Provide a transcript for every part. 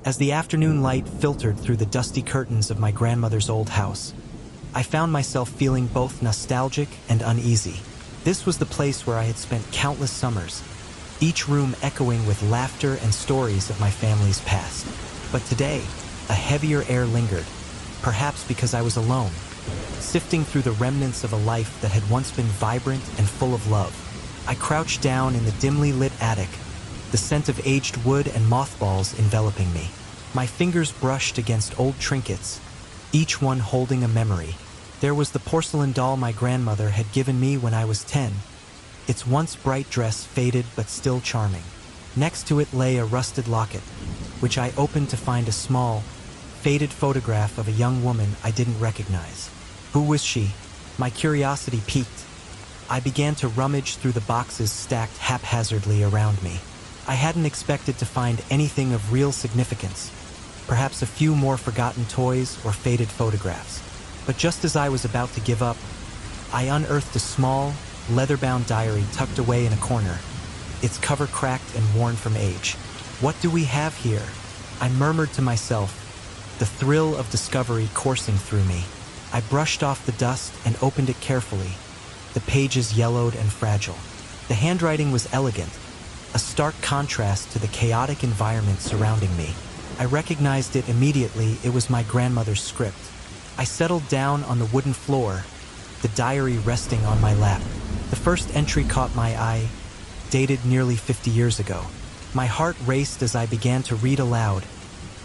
As the afternoon light filtered through the dusty curtains of my grandmother's old house, I found myself feeling both nostalgic and uneasy. This was the place where I had spent countless summers, each room echoing with laughter and stories of my family's past. But today, a heavier air lingered, perhaps because I was alone, sifting through the remnants of a life that had once been vibrant and full of love. I crouched down in the dimly lit attic, the scent of aged wood and mothballs enveloping me. My fingers brushed against old trinkets, each one holding a memory. There was the porcelain doll my grandmother had given me when I was 10, its once bright dress faded but still charming. Next to it lay a rusted locket, which I opened to find a small, faded photograph of a young woman I didn't recognize. Who was she? My curiosity piqued. I began to rummage through the boxes stacked haphazardly around me. I hadn't expected to find anything of real significance, perhaps a few more forgotten toys or faded photographs. But just as I was about to give up, I unearthed a small, leather-bound diary tucked away in a corner, its cover cracked and worn from age. What do we have here? I murmured to myself, the thrill of discovery coursing through me. I brushed off the dust and opened it carefully, the pages yellowed and fragile. The handwriting was elegant, a stark contrast to the chaotic environment surrounding me. I recognized it immediately. It was my grandmother's script. I settled down on the wooden floor, the diary resting on my lap. The first entry caught my eye, dated nearly 50 years ago. My heart raced as I began to read aloud,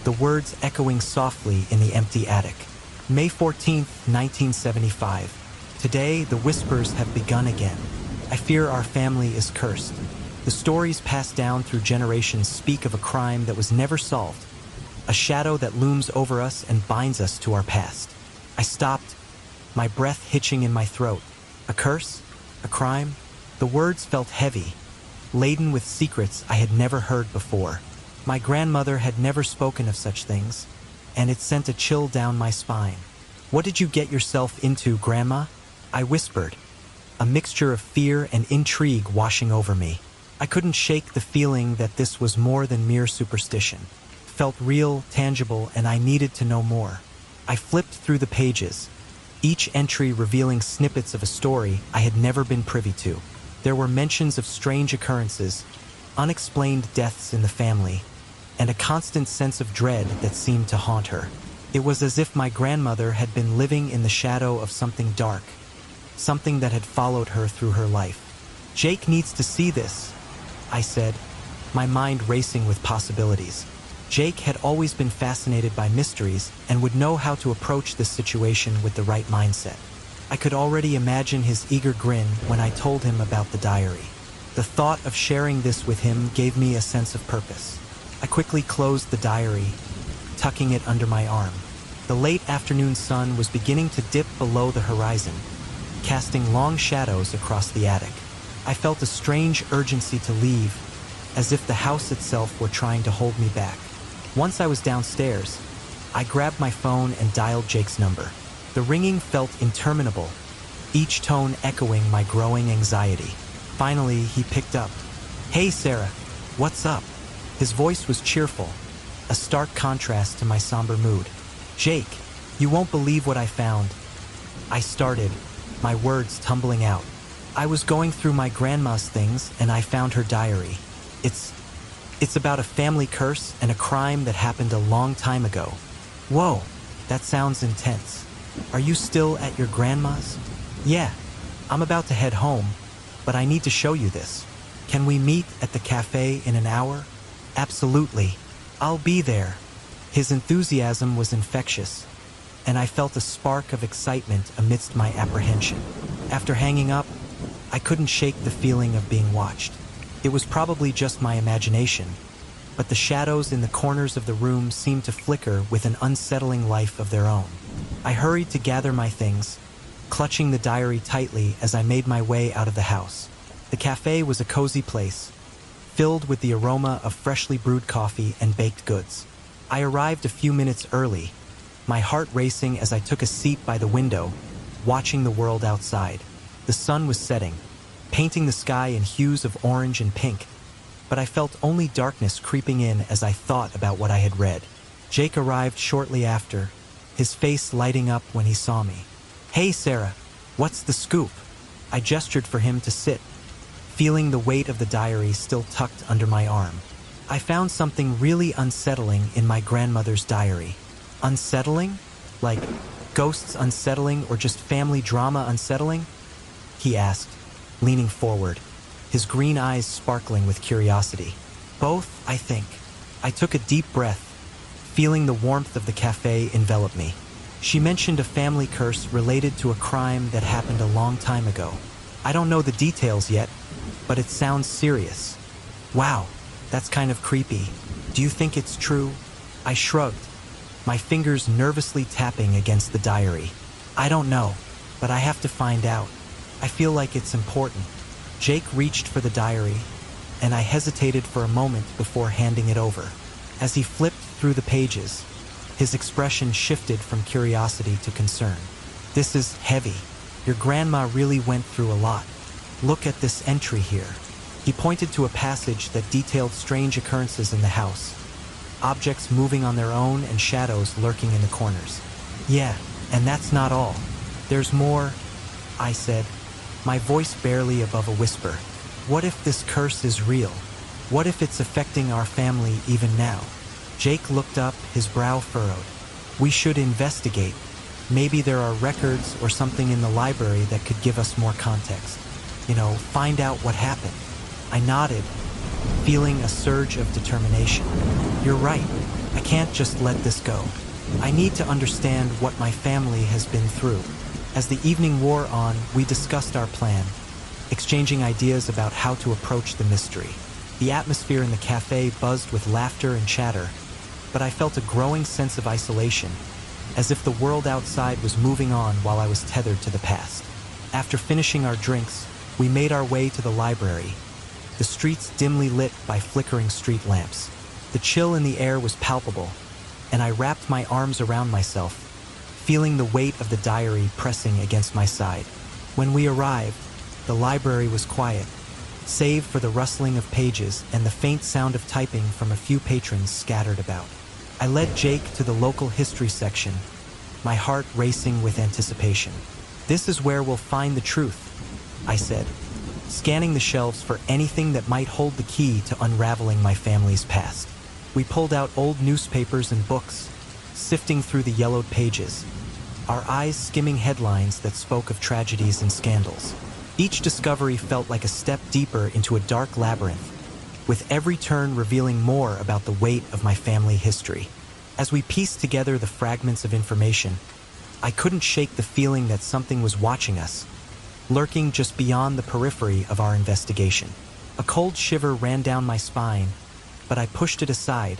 the words echoing softly in the empty attic. May 14th, 1975. Today, the whispers have begun again. I fear our family is cursed. The stories passed down through generations speak of a crime that was never solved, a shadow that looms over us and binds us to our past. I stopped, my breath hitching in my throat. A curse? A crime? The words felt heavy, laden with secrets I had never heard before. My grandmother had never spoken of such things, and it sent a chill down my spine. What did you get yourself into, Grandma? I whispered, a mixture of fear and intrigue washing over me. I couldn't shake the feeling that this was more than mere superstition. It felt real, tangible, and I needed to know more. I flipped through the pages, each entry revealing snippets of a story I had never been privy to. There were mentions of strange occurrences, unexplained deaths in the family, and a constant sense of dread that seemed to haunt her. It was as if my grandmother had been living in the shadow of something dark, something that had followed her through her life. Jake needs to see this, I said, my mind racing with possibilities. Jake had always been fascinated by mysteries and would know how to approach this situation with the right mindset. I could already imagine his eager grin when I told him about the diary. The thought of sharing this with him gave me a sense of purpose. I quickly closed the diary, tucking it under my arm. The late afternoon sun was beginning to dip below the horizon, casting long shadows across the attic. I felt a strange urgency to leave, as if the house itself were trying to hold me back. Once I was downstairs, I grabbed my phone and dialed Jake's number. The ringing felt interminable, each tone echoing my growing anxiety. Finally, he picked up. "Hey, Sarah, what's up?" His voice was cheerful, a stark contrast to my somber mood. "Jake, you won't believe what I found." I started, my words tumbling out. "I was going through my grandma's things and I found her diary. It's about a family curse and a crime that happened a long time ago." "Whoa, that sounds intense. Are you still at your grandma's?" "Yeah, I'm about to head home, but I need to show you this. Can we meet at the cafe in an hour?" "Absolutely. I'll be there." His enthusiasm was infectious, and I felt a spark of excitement amidst my apprehension. After hanging up, I couldn't shake the feeling of being watched. It was probably just my imagination, but the shadows in the corners of the room seemed to flicker with an unsettling life of their own. I hurried to gather my things, clutching the diary tightly as I made my way out of the house. The cafe was a cozy place, filled with the aroma of freshly brewed coffee and baked goods. I arrived a few minutes early, my heart racing as I took a seat by the window, watching the world outside. The sun was setting, painting the sky in hues of orange and pink, but I felt only darkness creeping in as I thought about what I had read. Jake arrived shortly after, his face lighting up when he saw me. "Hey, Sarah, what's the scoop?" I gestured for him to sit, feeling the weight of the diary still tucked under my arm. I found something really unsettling in my grandmother's diary. Unsettling? Like ghosts unsettling or just family drama unsettling? He asked, leaning forward, his green eyes sparkling with curiosity. Both, I think. I took a deep breath, feeling the warmth of the cafe envelop me. She mentioned a family curse related to a crime that happened a long time ago. I don't know the details yet, but it sounds serious. Wow, that's kind of creepy. Do you think it's true? I shrugged, my fingers nervously tapping against the diary. I don't know, but I have to find out. I feel like it's important. Jake reached for the diary, and I hesitated for a moment before handing it over. As he flipped through the pages, his expression shifted from curiosity to concern. "This is heavy. Your grandma really went through a lot. Look at this entry here." He pointed to a passage that detailed strange occurrences in the house. Objects moving on their own and shadows lurking in the corners. "Yeah, and that's not all. There's more," I said, my voice barely above a whisper. "What if this curse is real? What if it's affecting our family even now?" Jake looked up, his brow furrowed. "We should investigate. Maybe there are records or something in the library that could give us more context. Find out what happened." I nodded, feeling a surge of determination. "You're right. I can't just let this go. I need to understand what my family has been through." As the evening wore on, we discussed our plan, exchanging ideas about how to approach the mystery. The atmosphere in the cafe buzzed with laughter and chatter, but I felt a growing sense of isolation, as if the world outside was moving on while I was tethered to the past. After finishing our drinks, we made our way to the library, the streets dimly lit by flickering street lamps. The chill in the air was palpable, and I wrapped my arms around myself, feeling the weight of the diary pressing against my side. When we arrived, the library was quiet, save for the rustling of pages and the faint sound of typing from a few patrons scattered about. I led Jake to the local history section, my heart racing with anticipation. "This is where we'll find the truth," I said, scanning the shelves for anything that might hold the key to unraveling my family's past. We pulled out old newspapers and books, sifting through the yellowed pages, our eyes skimming headlines that spoke of tragedies and scandals. Each discovery felt like a step deeper into a dark labyrinth, with every turn revealing more about the weight of my family history. As we pieced together the fragments of information, I couldn't shake the feeling that something was watching us, lurking just beyond the periphery of our investigation. A cold shiver ran down my spine, but I pushed it aside,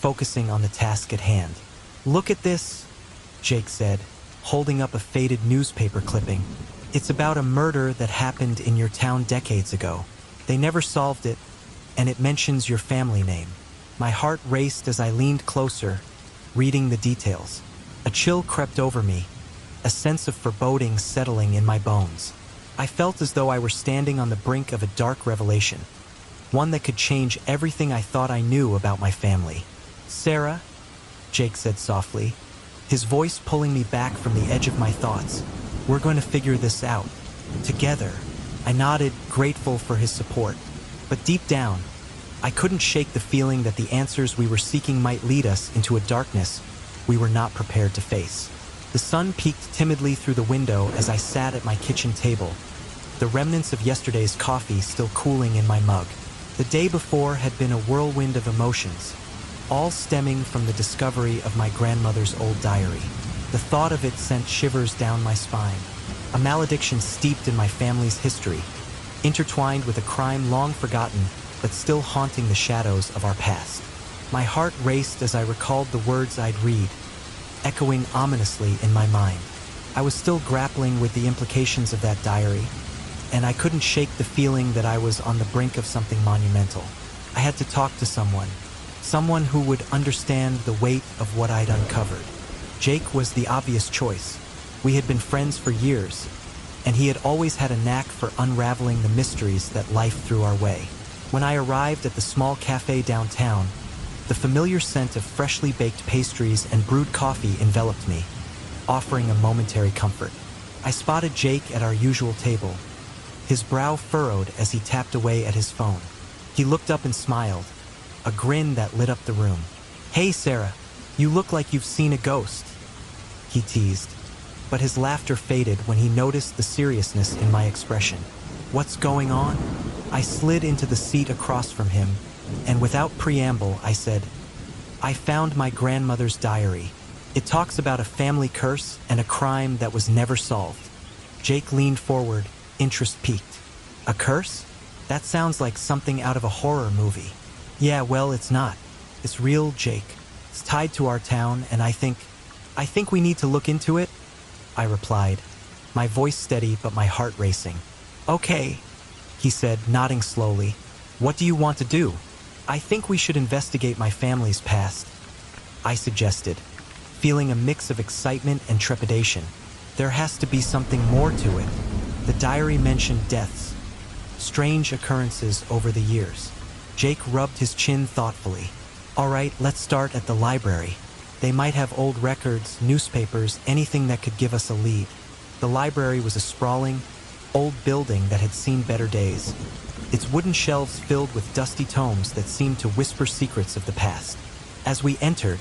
focusing on the task at hand. "Look at this," Jake said, holding up a faded newspaper clipping. "It's about a murder that happened in your town decades ago. They never solved it, and it mentions your family name." My heart raced as I leaned closer, reading the details. A chill crept over me, a sense of foreboding settling in my bones. I felt as though I were standing on the brink of a dark revelation, one that could change everything I thought I knew about my family. "Sarah," Jake said softly, his voice pulling me back from the edge of my thoughts, "we're going to figure this out. Together." I nodded, grateful for his support. But deep down, I couldn't shake the feeling that the answers we were seeking might lead us into a darkness we were not prepared to face. The sun peeked timidly through the window as I sat at my kitchen table, the remnants of yesterday's coffee still cooling in my mug. The day before had been a whirlwind of emotions, all stemming from the discovery of my grandmother's old diary. The thought of it sent shivers down my spine, a malediction steeped in my family's history, intertwined with a crime long forgotten but still haunting the shadows of our past. My heart raced as I recalled the words I'd read, echoing ominously in my mind. I was still grappling with the implications of that diary, and I couldn't shake the feeling that I was on the brink of something monumental. I had to talk to someone who would understand the weight of what I'd uncovered. Jake was the obvious choice. We had been friends for years, and he had always had a knack for unraveling the mysteries that life threw our way. When I arrived at the small cafe downtown, the familiar scent of freshly baked pastries and brewed coffee enveloped me, offering a momentary comfort. I spotted Jake at our usual table, his brow furrowed as he tapped away at his phone. He looked up and smiled, a grin that lit up the room. "Hey, Sarah, you look like you've seen a ghost," he teased, but his laughter faded when he noticed the seriousness in my expression. "What's going on?" I slid into the seat across from him, and without preamble, I said, "I found my grandmother's diary. It talks about a family curse and a crime that was never solved." Jake leaned forward, interest piqued. "A curse? That sounds like something out of a horror movie." "Yeah, well, it's not. It's real, Jake. It's tied to our town, and I think we need to look into it," I replied, my voice steady but my heart racing. "Okay," he said, nodding slowly. "What do you want to do?" "I think we should investigate my family's past," I suggested, feeling a mix of excitement and trepidation. There has to be something more to it. The diary mentioned deaths, strange occurrences over the years. Jake rubbed his chin thoughtfully. "All right, let's start at the library. They might have old records, newspapers, anything that could give us a lead." The library was a sprawling, old building that had seen better days, its wooden shelves filled with dusty tomes that seemed to whisper secrets of the past. As we entered,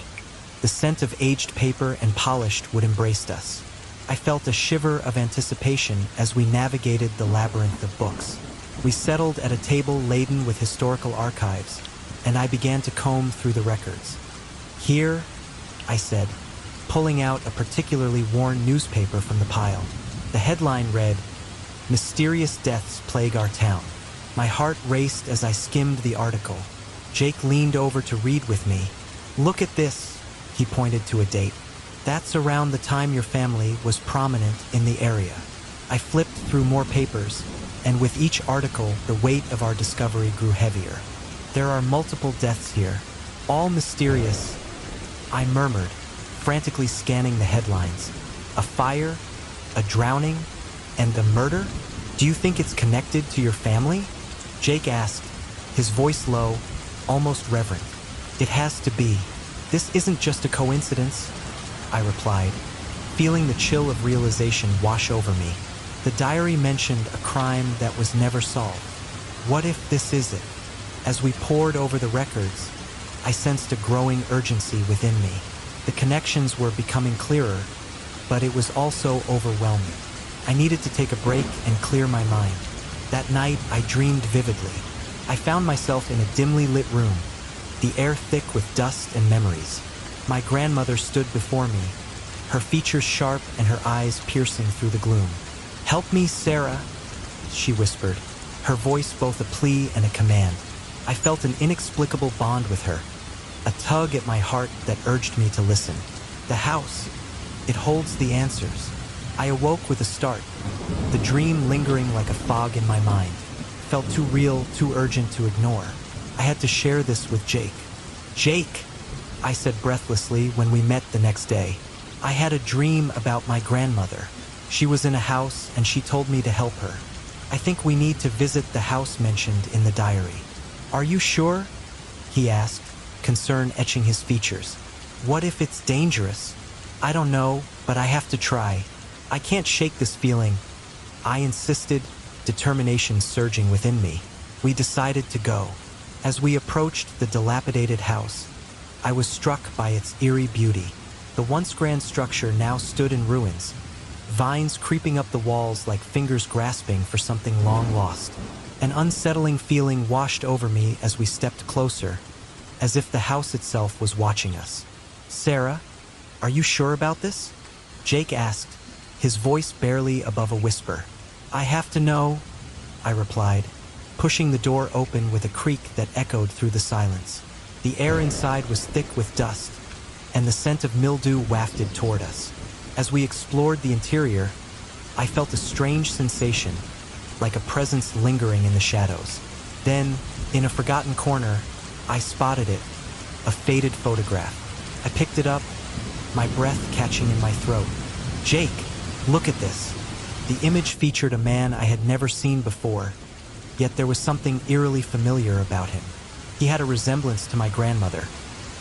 the scent of aged paper and polished wood embraced us. I felt a shiver of anticipation as we navigated the labyrinth of books. We settled at a table laden with historical archives, and I began to comb through the records. "Here," I said, pulling out a particularly worn newspaper from the pile. The headline read, "Mysterious Deaths Plague Our Town." My heart raced as I skimmed the article. Jake leaned over to read with me. "Look at this," he pointed to a date. "That's around the time your family was prominent in the area." I flipped through more papers, and with each article, the weight of our discovery grew heavier. "There are multiple deaths here, all mysterious," I murmured, frantically scanning the headlines. "A fire, a drowning, and a murder? Do you think it's connected to your family?" Jake asked, his voice low, almost reverent. "It has to be. This isn't just a coincidence," I replied, feeling the chill of realization wash over me. The diary mentioned a crime that was never solved. What if this is it? As we pored over the records, I sensed a growing urgency within me. The connections were becoming clearer, but it was also overwhelming. I needed to take a break and clear my mind. That night, I dreamed vividly. I found myself in a dimly lit room, the air thick with dust and memories. My grandmother stood before me, her features sharp and her eyes piercing through the gloom. "Help me, Sarah," she whispered, her voice both a plea and a command. I felt an inexplicable bond with her, a tug at my heart that urged me to listen. The house, it holds the answers. I awoke with a start, the dream lingering like a fog in my mind. Felt too real, too urgent to ignore. I had to share this with Jake. "Jake," I said breathlessly when we met the next day, "I had a dream about my grandmother. She was in a house and she told me to help her. I think we need to visit the house mentioned in the diary." "Are you sure?" he asked, concern etching his features. "What if it's dangerous?" "I don't know, but I have to try. I can't shake this feeling," I insisted, determination surging within me. We decided to go. As we approached the dilapidated house, I was struck by its eerie beauty. The once grand structure now stood in ruins, vines creeping up the walls like fingers grasping for something long lost. An unsettling feeling washed over me as we stepped closer, as if the house itself was watching us. "Sarah, are you sure about this?" Jake asked, his voice barely above a whisper. "I have to know," I replied, pushing the door open with a creak that echoed through the silence. The air inside was thick with dust, and the scent of mildew wafted toward us. As we explored the interior, I felt a strange sensation, like a presence lingering in the shadows. Then, in a forgotten corner, I spotted it, a faded photograph. I picked it up, my breath catching in my throat. "Jake, look at this." The image featured a man I had never seen before, yet there was something eerily familiar about him. He had a resemblance to my grandmother,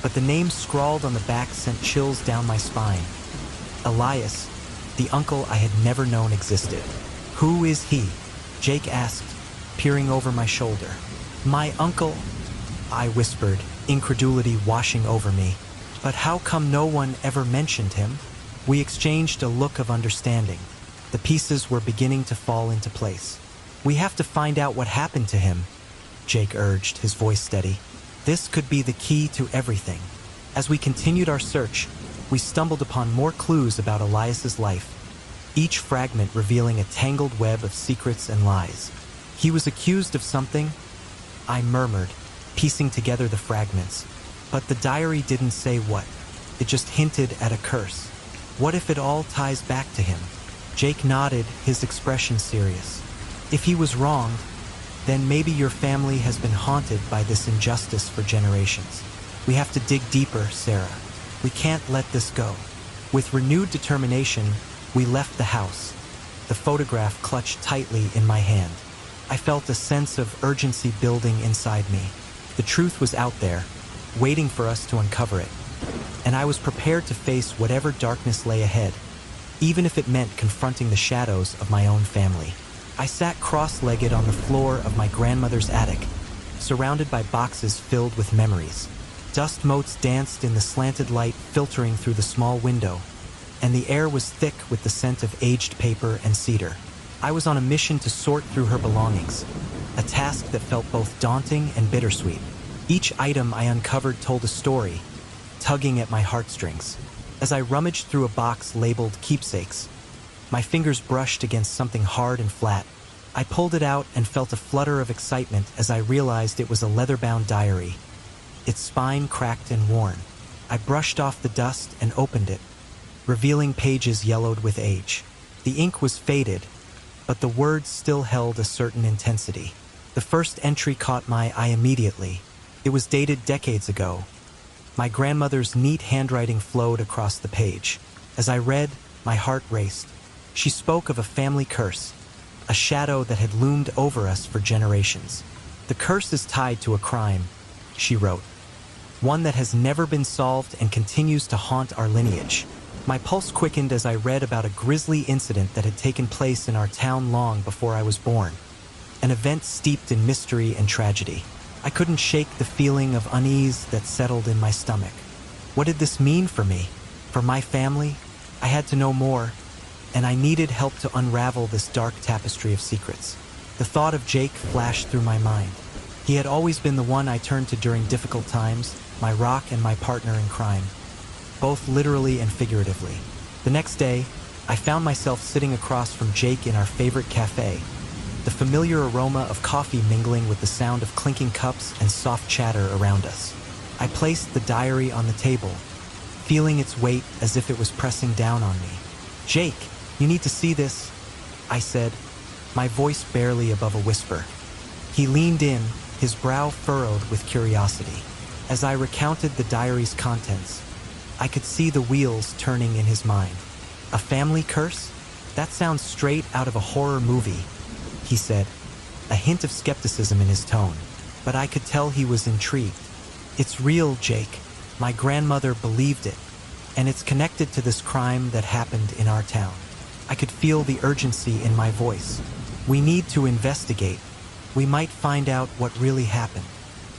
but the name scrawled on the back sent chills down my spine. Elias, the uncle I had never known existed. "Who is he?" Jake asked, peering over my shoulder. "My uncle," I whispered, incredulity washing over me. "But how come no one ever mentioned him?" We exchanged a look of understanding. The pieces were beginning to fall into place. "We have to find out what happened to him," Jake urged, his voice steady. "This could be the key to everything." As we continued our search, we stumbled upon more clues about Elias's life, each fragment revealing a tangled web of secrets and lies. "He was accused of something," I murmured, piecing together the fragments. "But the diary didn't say what. It just hinted at a curse. What if it all ties back to him?" Jake nodded, his expression serious. "If he was wronged, then maybe your family has been haunted by this injustice for generations. We have to dig deeper, Sarah. We can't let this go." With renewed determination, we left the house, the photograph clutched tightly in my hand. I felt a sense of urgency building inside me. The truth was out there, waiting for us to uncover it. And I was prepared to face whatever darkness lay ahead, even if it meant confronting the shadows of my own family. I sat cross-legged on the floor of my grandmother's attic, surrounded by boxes filled with memories. Dust motes danced in the slanted light filtering through the small window, and the air was thick with the scent of aged paper and cedar. I was on a mission to sort through her belongings, a task that felt both daunting and bittersweet. Each item I uncovered told a story, tugging at my heartstrings. As I rummaged through a box labeled keepsakes, my fingers brushed against something hard and flat. I pulled it out and felt a flutter of excitement as I realized it was a leather-bound diary, its spine cracked and worn. I brushed off the dust and opened it, revealing pages yellowed with age. The ink was faded, but the words still held a certain intensity. The first entry caught my eye immediately. It was dated decades ago. My grandmother's neat handwriting flowed across the page. As I read, my heart raced. She spoke of a family curse, a shadow that had loomed over us for generations. "The curse is tied to a crime," she wrote, "one that has never been solved and continues to haunt our lineage." My pulse quickened as I read about a grisly incident that had taken place in our town long before I was born, an event steeped in mystery and tragedy. I couldn't shake the feeling of unease that settled in my stomach. What did this mean for me? For my family? I had to know more, and I needed help to unravel this dark tapestry of secrets. The thought of Jake flashed through my mind. He had always been the one I turned to during difficult times, my rock and my partner in crime, both literally and figuratively. The next day, I found myself sitting across from Jake in our favorite cafe, the familiar aroma of coffee mingling with the sound of clinking cups and soft chatter around us. I placed the diary on the table, feeling its weight as if it was pressing down on me. "Jake, you need to see this," I said, my voice barely above a whisper. He leaned in, his brow furrowed with curiosity. As I recounted the diary's contents, I could see the wheels turning in his mind. "A family curse? That sounds straight out of a horror movie," he said, a hint of skepticism in his tone. But I could tell he was intrigued. "It's real, Jake. My grandmother believed it, and it's connected to this crime that happened in our town." I could feel the urgency in my voice. "We need to investigate. We might find out what really happened."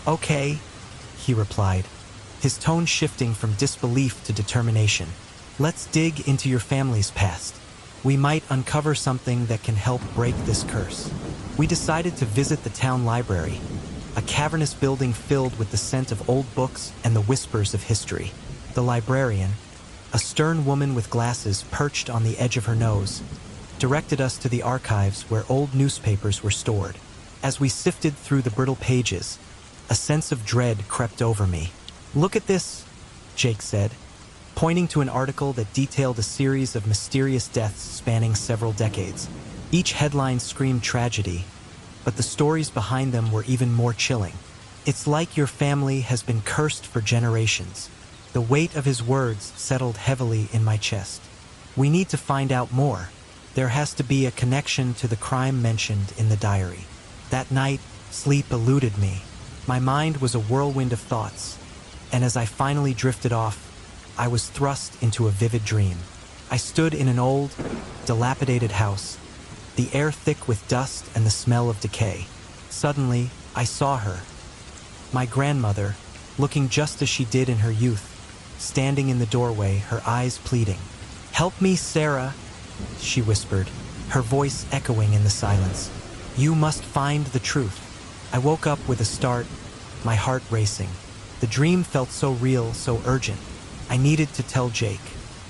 "Okay," he replied, his tone shifting from disbelief to determination. "Let's dig into your family's past. We might uncover something that can help break this curse." We decided to visit the town library, a cavernous building filled with the scent of old books and the whispers of history. The librarian, a stern woman with glasses perched on the edge of her nose, directed us to the archives where old newspapers were stored. As we sifted through the brittle pages, a sense of dread crept over me. "Look at this," Jake said, pointing to an article that detailed a series of mysterious deaths spanning several decades. Each headline screamed tragedy, but the stories behind them were even more chilling. "It's like your family has been cursed for generations." The weight of his words settled heavily in my chest. "We need to find out more. There has to be a connection to the crime mentioned in the diary." That night, sleep eluded me. My mind was a whirlwind of thoughts, and as I finally drifted off, I was thrust into a vivid dream. I stood in an old, dilapidated house, the air thick with dust and the smell of decay. Suddenly, I saw her, my grandmother, looking just as she did in her youth, standing in the doorway, her eyes pleading. "Help me, Sarah," she whispered, her voice echoing in the silence. "You must find the truth." I woke up with a start, my heart racing. The dream felt so real, so urgent. I needed to tell Jake.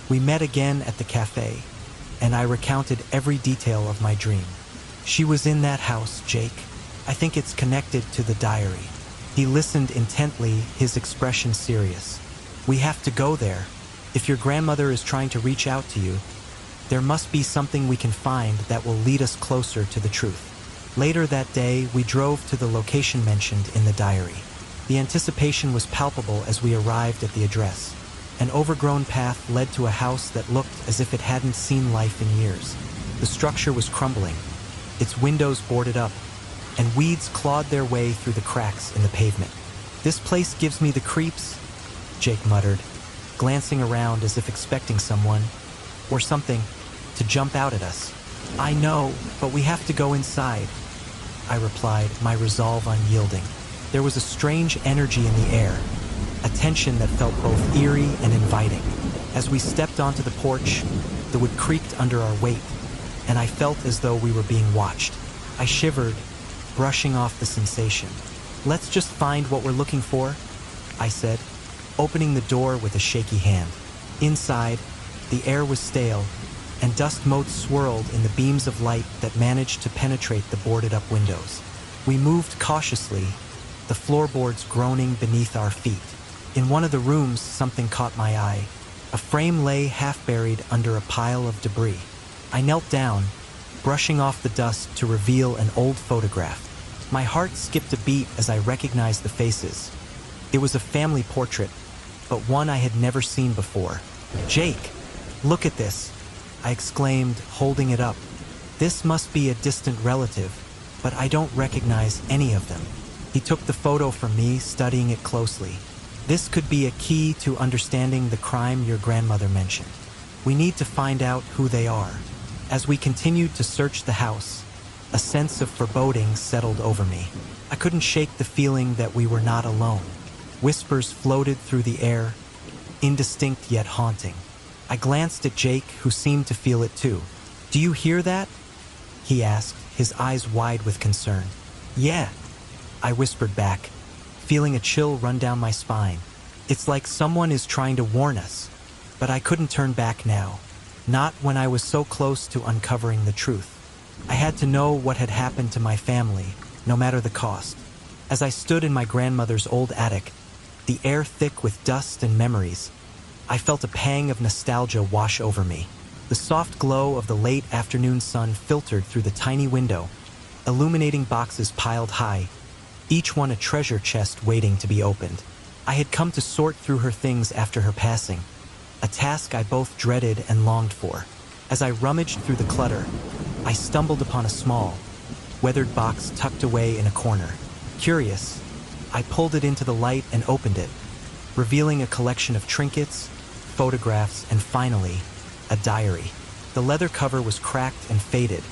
We met again at the cafe, and I recounted every detail of my dream. "She was in that house, Jake. I think it's connected to the diary." He listened intently, his expression serious. "We have to go there. If your grandmother is trying to reach out to you, there must be something we can find that will lead us closer to the truth." Later that day, we drove to the location mentioned in the diary. The anticipation was palpable as we arrived at the address. An overgrown path led to a house that looked as if it hadn't seen life in years. The structure was crumbling, its windows boarded up, and weeds clawed their way through the cracks in the pavement. "This place gives me the creeps," Jake muttered, glancing around as if expecting someone, or something, to jump out at us. "I know, but we have to go inside," I replied, my resolve unyielding. There was a strange energy in the air, a tension that felt both eerie and inviting. As we stepped onto the porch, the wood creaked under our weight, and I felt as though we were being watched. I shivered, brushing off the sensation. "Let's just find what we're looking for," I said, opening the door with a shaky hand. Inside, the air was stale, and dust motes swirled in the beams of light that managed to penetrate the boarded-up windows. We moved cautiously, the floorboards groaning beneath our feet. In one of the rooms, something caught my eye. A frame lay half-buried under a pile of debris. I knelt down, brushing off the dust to reveal an old photograph. My heart skipped a beat as I recognized the faces. It was a family portrait, but one I had never seen before. "Jake, look at this," I exclaimed, holding it up. "This must be a distant relative, but I don't recognize any of them." He took the photo from me, studying it closely. "This could be a key to understanding the crime your grandmother mentioned. We need to find out who they are." As we continued to search the house, a sense of foreboding settled over me. I couldn't shake the feeling that we were not alone. Whispers floated through the air, indistinct yet haunting. I glanced at Jake, who seemed to feel it too. "Do you hear that?" he asked, his eyes wide with concern. "Yeah," I whispered back, feeling a chill run down my spine. It's like someone is trying to warn us, but I couldn't turn back now. Not when I was so close to uncovering the truth. I had to know what had happened to my family, no matter the cost. As I stood in my grandmother's old attic, the air thick with dust and memories, I felt a pang of nostalgia wash over me. The soft glow of the late afternoon sun filtered through the tiny window, illuminating boxes piled high, each one a treasure chest waiting to be opened. I had come to sort through her things after her passing, a task I both dreaded and longed for. As I rummaged through the clutter, I stumbled upon a small, weathered box tucked away in a corner. Curious, I pulled it into the light and opened it, revealing a collection of trinkets, photographs, and finally, a diary. The leather cover was cracked and faded,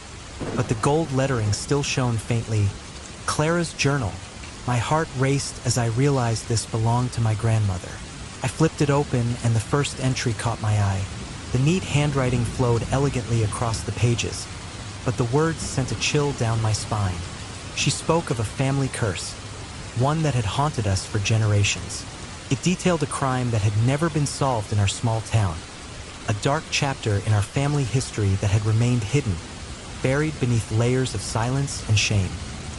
but the gold lettering still shone faintly. "Clara's journal." My heart raced as I realized this belonged to my grandmother. I flipped it open, and the first entry caught my eye. The neat handwriting flowed elegantly across the pages, but the words sent a chill down my spine. She spoke of a family curse, one that had haunted us for generations. It detailed a crime that had never been solved in our small town, a dark chapter in our family history that had remained hidden, buried beneath layers of silence and shame.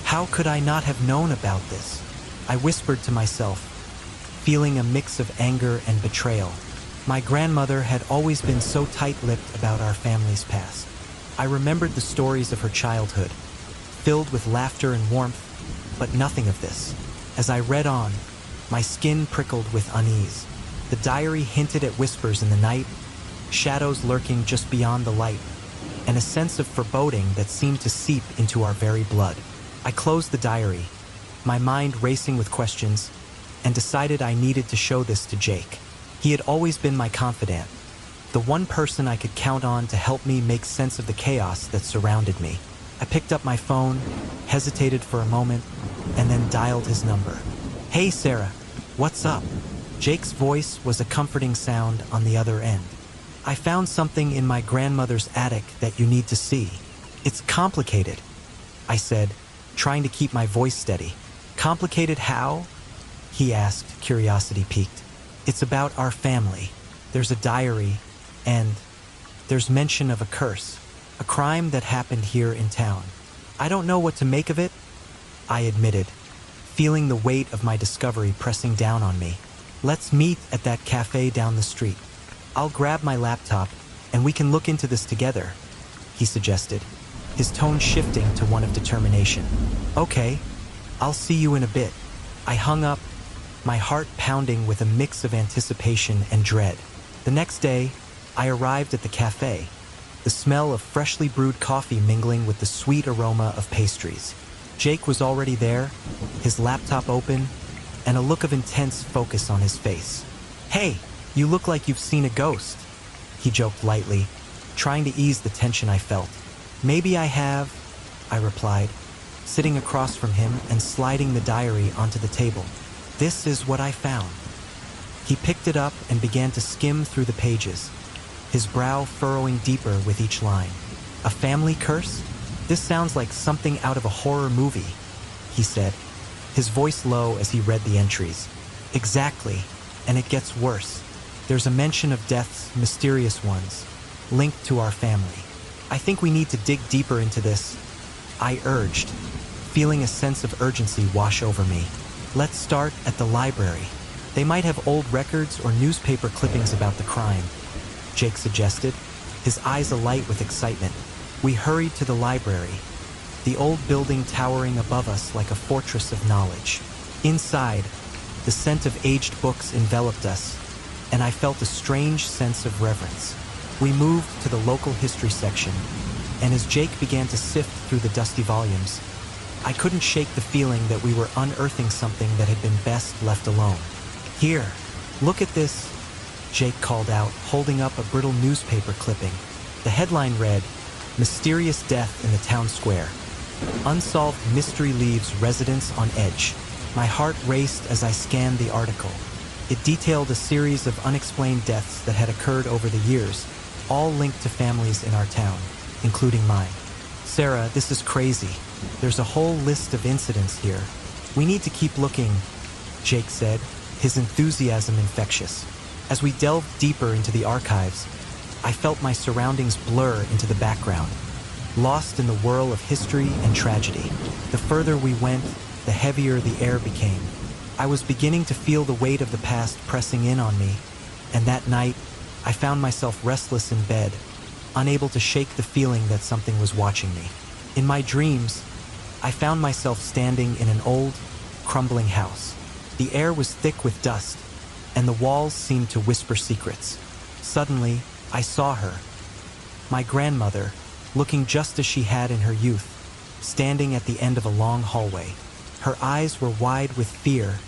How could I not have known about this? I whispered to myself, feeling a mix of anger and betrayal. My grandmother had always been so tight-lipped about our family's past. I remembered the stories of her childhood, filled with laughter and warmth, but nothing of this. As I read on, my skin prickled with unease. The diary hinted at whispers in the night, shadows lurking just beyond the light, and a sense of foreboding that seemed to seep into our very blood. I closed the diary, my mind racing with questions, and decided I needed to show this to Jake. He had always been my confidant, the one person I could count on to help me make sense of the chaos that surrounded me. I picked up my phone, hesitated for a moment, and then dialed his number. "Hey, Sarah, what's up?" Jake's voice was a comforting sound on the other end. "I found something in my grandmother's attic that you need to see. It's complicated," I said, trying to keep my voice steady. "Complicated how?" he asked, curiosity piqued. "It's about our family. There's a diary, and there's mention of a curse, a crime that happened here in town. I don't know what to make of it," I admitted, feeling the weight of my discovery pressing down on me. "Let's meet at that cafe down the street. I'll grab my laptop, and we can look into this together," he suggested, his tone shifting to one of determination. "Okay, I'll see you in a bit." I hung up, my heart pounding with a mix of anticipation and dread. The next day, I arrived at the cafe, the smell of freshly brewed coffee mingling with the sweet aroma of pastries. Jake was already there, his laptop open, and a look of intense focus on his face. "Hey, you look like you've seen a ghost," he joked lightly, trying to ease the tension I felt. "Maybe I have," I replied, sitting across from him and sliding the diary onto the table. "This is what I found." He picked it up and began to skim through the pages, his brow furrowing deeper with each line. "A family curse? This sounds like something out of a horror movie," he said, his voice low as he read the entries. "Exactly, and it gets worse. There's a mention of deaths, mysterious ones, linked to our family. I think we need to dig deeper into this," I urged, feeling a sense of urgency wash over me. "Let's start at the library. They might have old records or newspaper clippings about the crime," Jake suggested, his eyes alight with excitement. We hurried to the library, the old building towering above us like a fortress of knowledge. Inside, the scent of aged books enveloped us, and I felt a strange sense of reverence. We moved to the local history section, and as Jake began to sift through the dusty volumes, I couldn't shake the feeling that we were unearthing something that had been best left alone. "Here, look at this," Jake called out, holding up a brittle newspaper clipping. The headline read, "Mysterious Death in the Town Square. Unsolved Mystery Leaves Residents on Edge." My heart raced as I scanned the article. It detailed a series of unexplained deaths that had occurred over the years, all linked to families in our town, including mine. "Sarah, this is crazy. There's a whole list of incidents here. We need to keep looking," Jake said, his enthusiasm infectious. As we delved deeper into the archives, I felt my surroundings blur into the background, lost in the whirl of history and tragedy. The further we went, the heavier the air became. I was beginning to feel the weight of the past pressing in on me, and that night, I found myself restless in bed, unable to shake the feeling that something was watching me. In my dreams, I found myself standing in an old, crumbling house. The air was thick with dust, and the walls seemed to whisper secrets. Suddenly, I saw her, my grandmother, looking just as she had in her youth, standing at the end of a long hallway. Her eyes were wide with fear,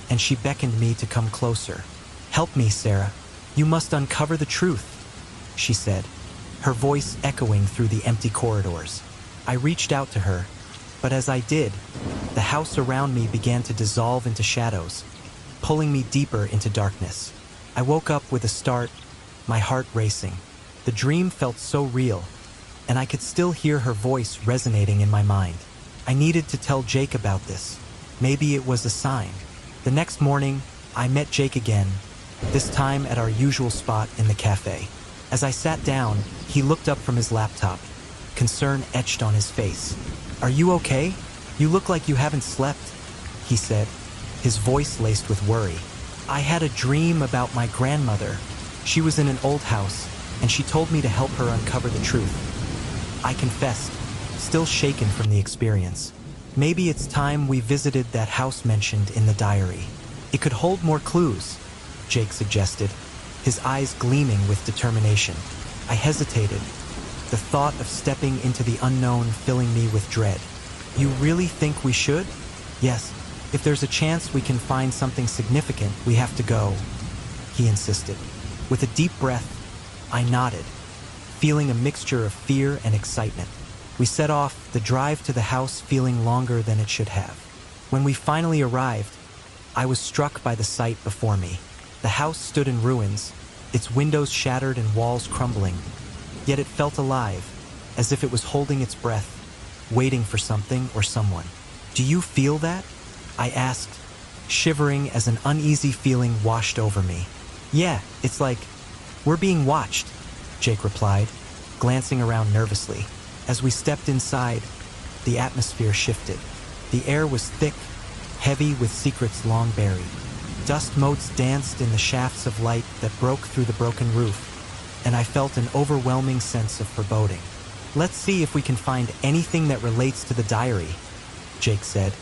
and she beckoned me to come closer. "Help me, Sarah. You must uncover the truth," she said, her voice echoing through the empty corridors. I reached out to her, but as I did, the house around me began to dissolve into shadows, pulling me deeper into darkness. I woke up with a start, my heart racing. The dream felt so real, and I could still hear her voice resonating in my mind. I needed to tell Jake about this. Maybe it was a sign. The next morning, I met Jake again, this time at our usual spot in the cafe. As I sat down, he looked up from his laptop, concern etched on his face. "Are you okay? You look like you haven't slept," he said, his voice laced with worry. "I had a dream about my grandmother. She was in an old house, and she told me to help her uncover the truth." I confessed, still shaken from the experience. "Maybe it's time we visited that house mentioned in the diary. It could hold more clues," Jake suggested, his eyes gleaming with determination. I hesitated, the thought of stepping into the unknown filling me with dread. You really think we should? Yes. If there's a chance we can find something significant, we have to go, he insisted. With a deep breath, I nodded, feeling a mixture of fear and excitement. We set off, the drive to the house feeling longer than it should have. When we finally arrived, I was struck by the sight before me. The house stood in ruins, its windows shattered and walls crumbling. Yet it felt alive, as if it was holding its breath, waiting for something or someone. Do you feel that? I asked, shivering as an uneasy feeling washed over me. Yeah, it's like, we're being watched, Jake replied, glancing around nervously. As we stepped inside, the atmosphere shifted. The air was thick, heavy with secrets long buried. Dust motes danced in the shafts of light that broke through the broken roof, and I felt an overwhelming sense of foreboding. Let's see if we can find anything that relates to the diary, Jake said,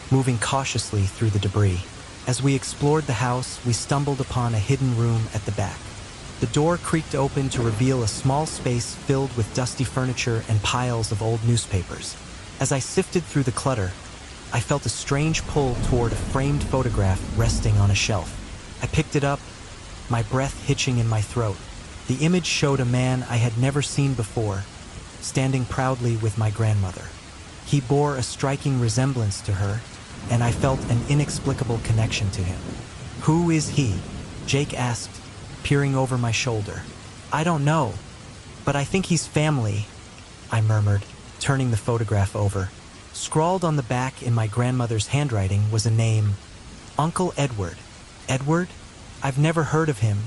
moving cautiously through the debris. As we explored the house, we stumbled upon a hidden room at the back. The door creaked open to reveal a small space filled with dusty furniture and piles of old newspapers. As I sifted through the clutter, I felt a strange pull toward a framed photograph resting on a shelf. I picked it up, my breath hitching in my throat. The image showed a man I had never seen before, standing proudly with my grandmother. He bore a striking resemblance to her, and I felt an inexplicable connection to him. Who is he? Jake asked, peering over my shoulder. I don't know, but I think he's family, I murmured, turning the photograph over. Scrawled on the back in my grandmother's handwriting was a name, Uncle Edward. Edward? I've never heard of him,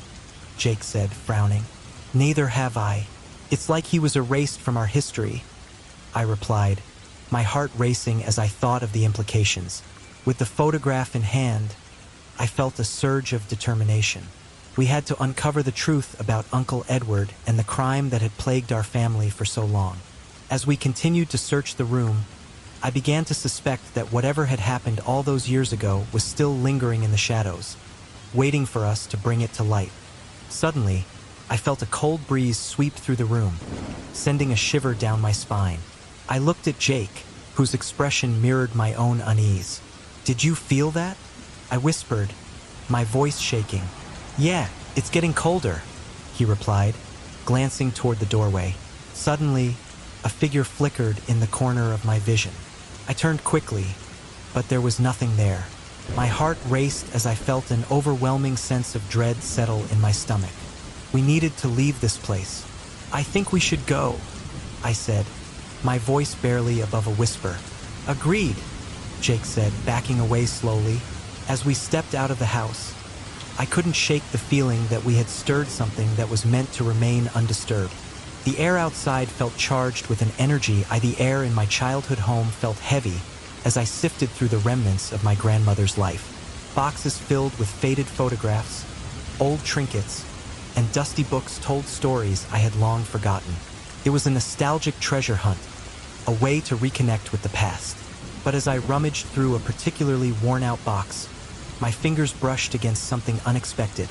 Jake said, frowning. Neither have I. It's like he was erased from our history, I replied, my heart racing as I thought of the implications. With the photograph in hand, I felt a surge of determination. We had to uncover the truth about Uncle Edward and the crime that had plagued our family for so long. As we continued to search the room, I began to suspect that whatever had happened all those years ago was still lingering in the shadows, waiting for us to bring it to light. Suddenly, I felt a cold breeze sweep through the room, sending a shiver down my spine. I looked at Jake, whose expression mirrored my own unease. Did you feel that? I whispered, my voice shaking. Yeah, it's getting colder, he replied, glancing toward the doorway. Suddenly, a figure flickered in the corner of my vision. I turned quickly, but there was nothing there. My heart raced as I felt an overwhelming sense of dread settle in my stomach. We needed to leave this place. I think we should go, I said, my voice barely above a whisper. Agreed, Jake said, backing away slowly. As we stepped out of the house, I couldn't shake the feeling that we had stirred something that was meant to remain undisturbed. The air outside felt charged with an energy the air in my childhood home felt heavy as I sifted through the remnants of my grandmother's life. Boxes filled with faded photographs, old trinkets, and dusty books told stories I had long forgotten. It was a nostalgic treasure hunt, a way to reconnect with the past. But as I rummaged through a particularly worn-out box, my fingers brushed against something unexpected.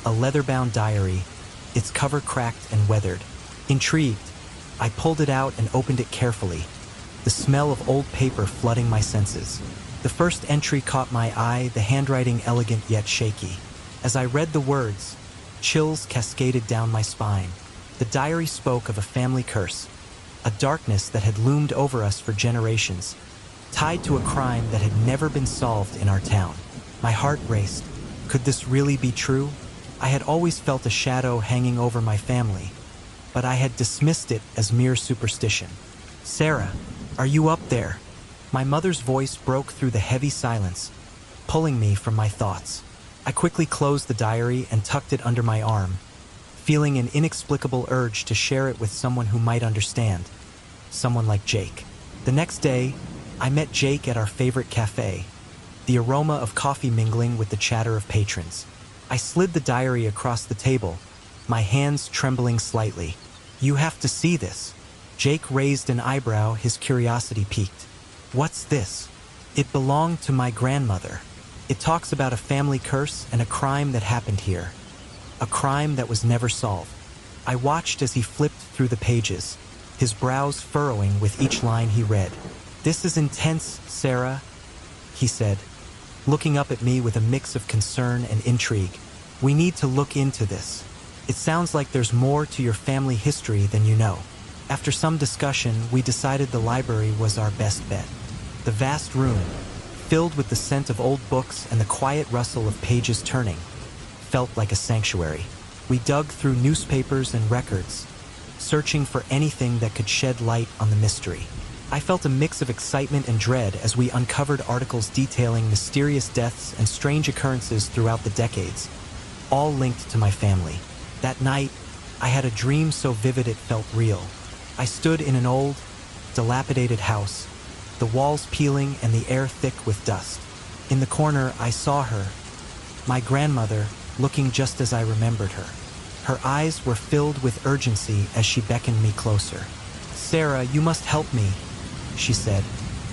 A leather-bound diary, its cover cracked and weathered. Intrigued, I pulled it out and opened it carefully, the smell of old paper flooding my senses. The first entry caught my eye, the handwriting elegant yet shaky. As I read the words, chills cascaded down my spine. The diary spoke of a family curse, a darkness that had loomed over us for generations, tied to a crime that had never been solved in our town. My heart raced. Could this really be true? I had always felt a shadow hanging over my family, but I had dismissed it as mere superstition. Sarah, are you up there? My mother's voice broke through the heavy silence, pulling me from my thoughts. I quickly closed the diary and tucked it under my arm, feeling an inexplicable urge to share it with someone who might understand, someone like Jake. The next day, I met Jake at our favorite cafe, the aroma of coffee mingling with the chatter of patrons. I slid the diary across the table, my hands trembling slightly. You have to see this. Jake raised an eyebrow, his curiosity piqued. What's this? It belonged to my grandmother. It talks about a family curse and a crime that happened here. A crime that was never solved. I watched as he flipped through the pages, his brows furrowing with each line he read. "This is intense, Sarah," he said, looking up at me with a mix of concern and intrigue. "We need to look into this. It sounds like there's more to your family history than you know." After some discussion, we decided the library was our best bet. The vast room, filled with the scent of old books and the quiet rustle of pages turning, felt like a sanctuary. We dug through newspapers and records, searching for anything that could shed light on the mystery. I felt a mix of excitement and dread as we uncovered articles detailing mysterious deaths and strange occurrences throughout the decades, all linked to my family. That night, I had a dream so vivid it felt real. I stood in an old, dilapidated house, the walls peeling and the air thick with dust. In the corner, I saw her, my grandmother, looking just as I remembered her. Her eyes were filled with urgency as she beckoned me closer. "Sarah, you must help me," she said,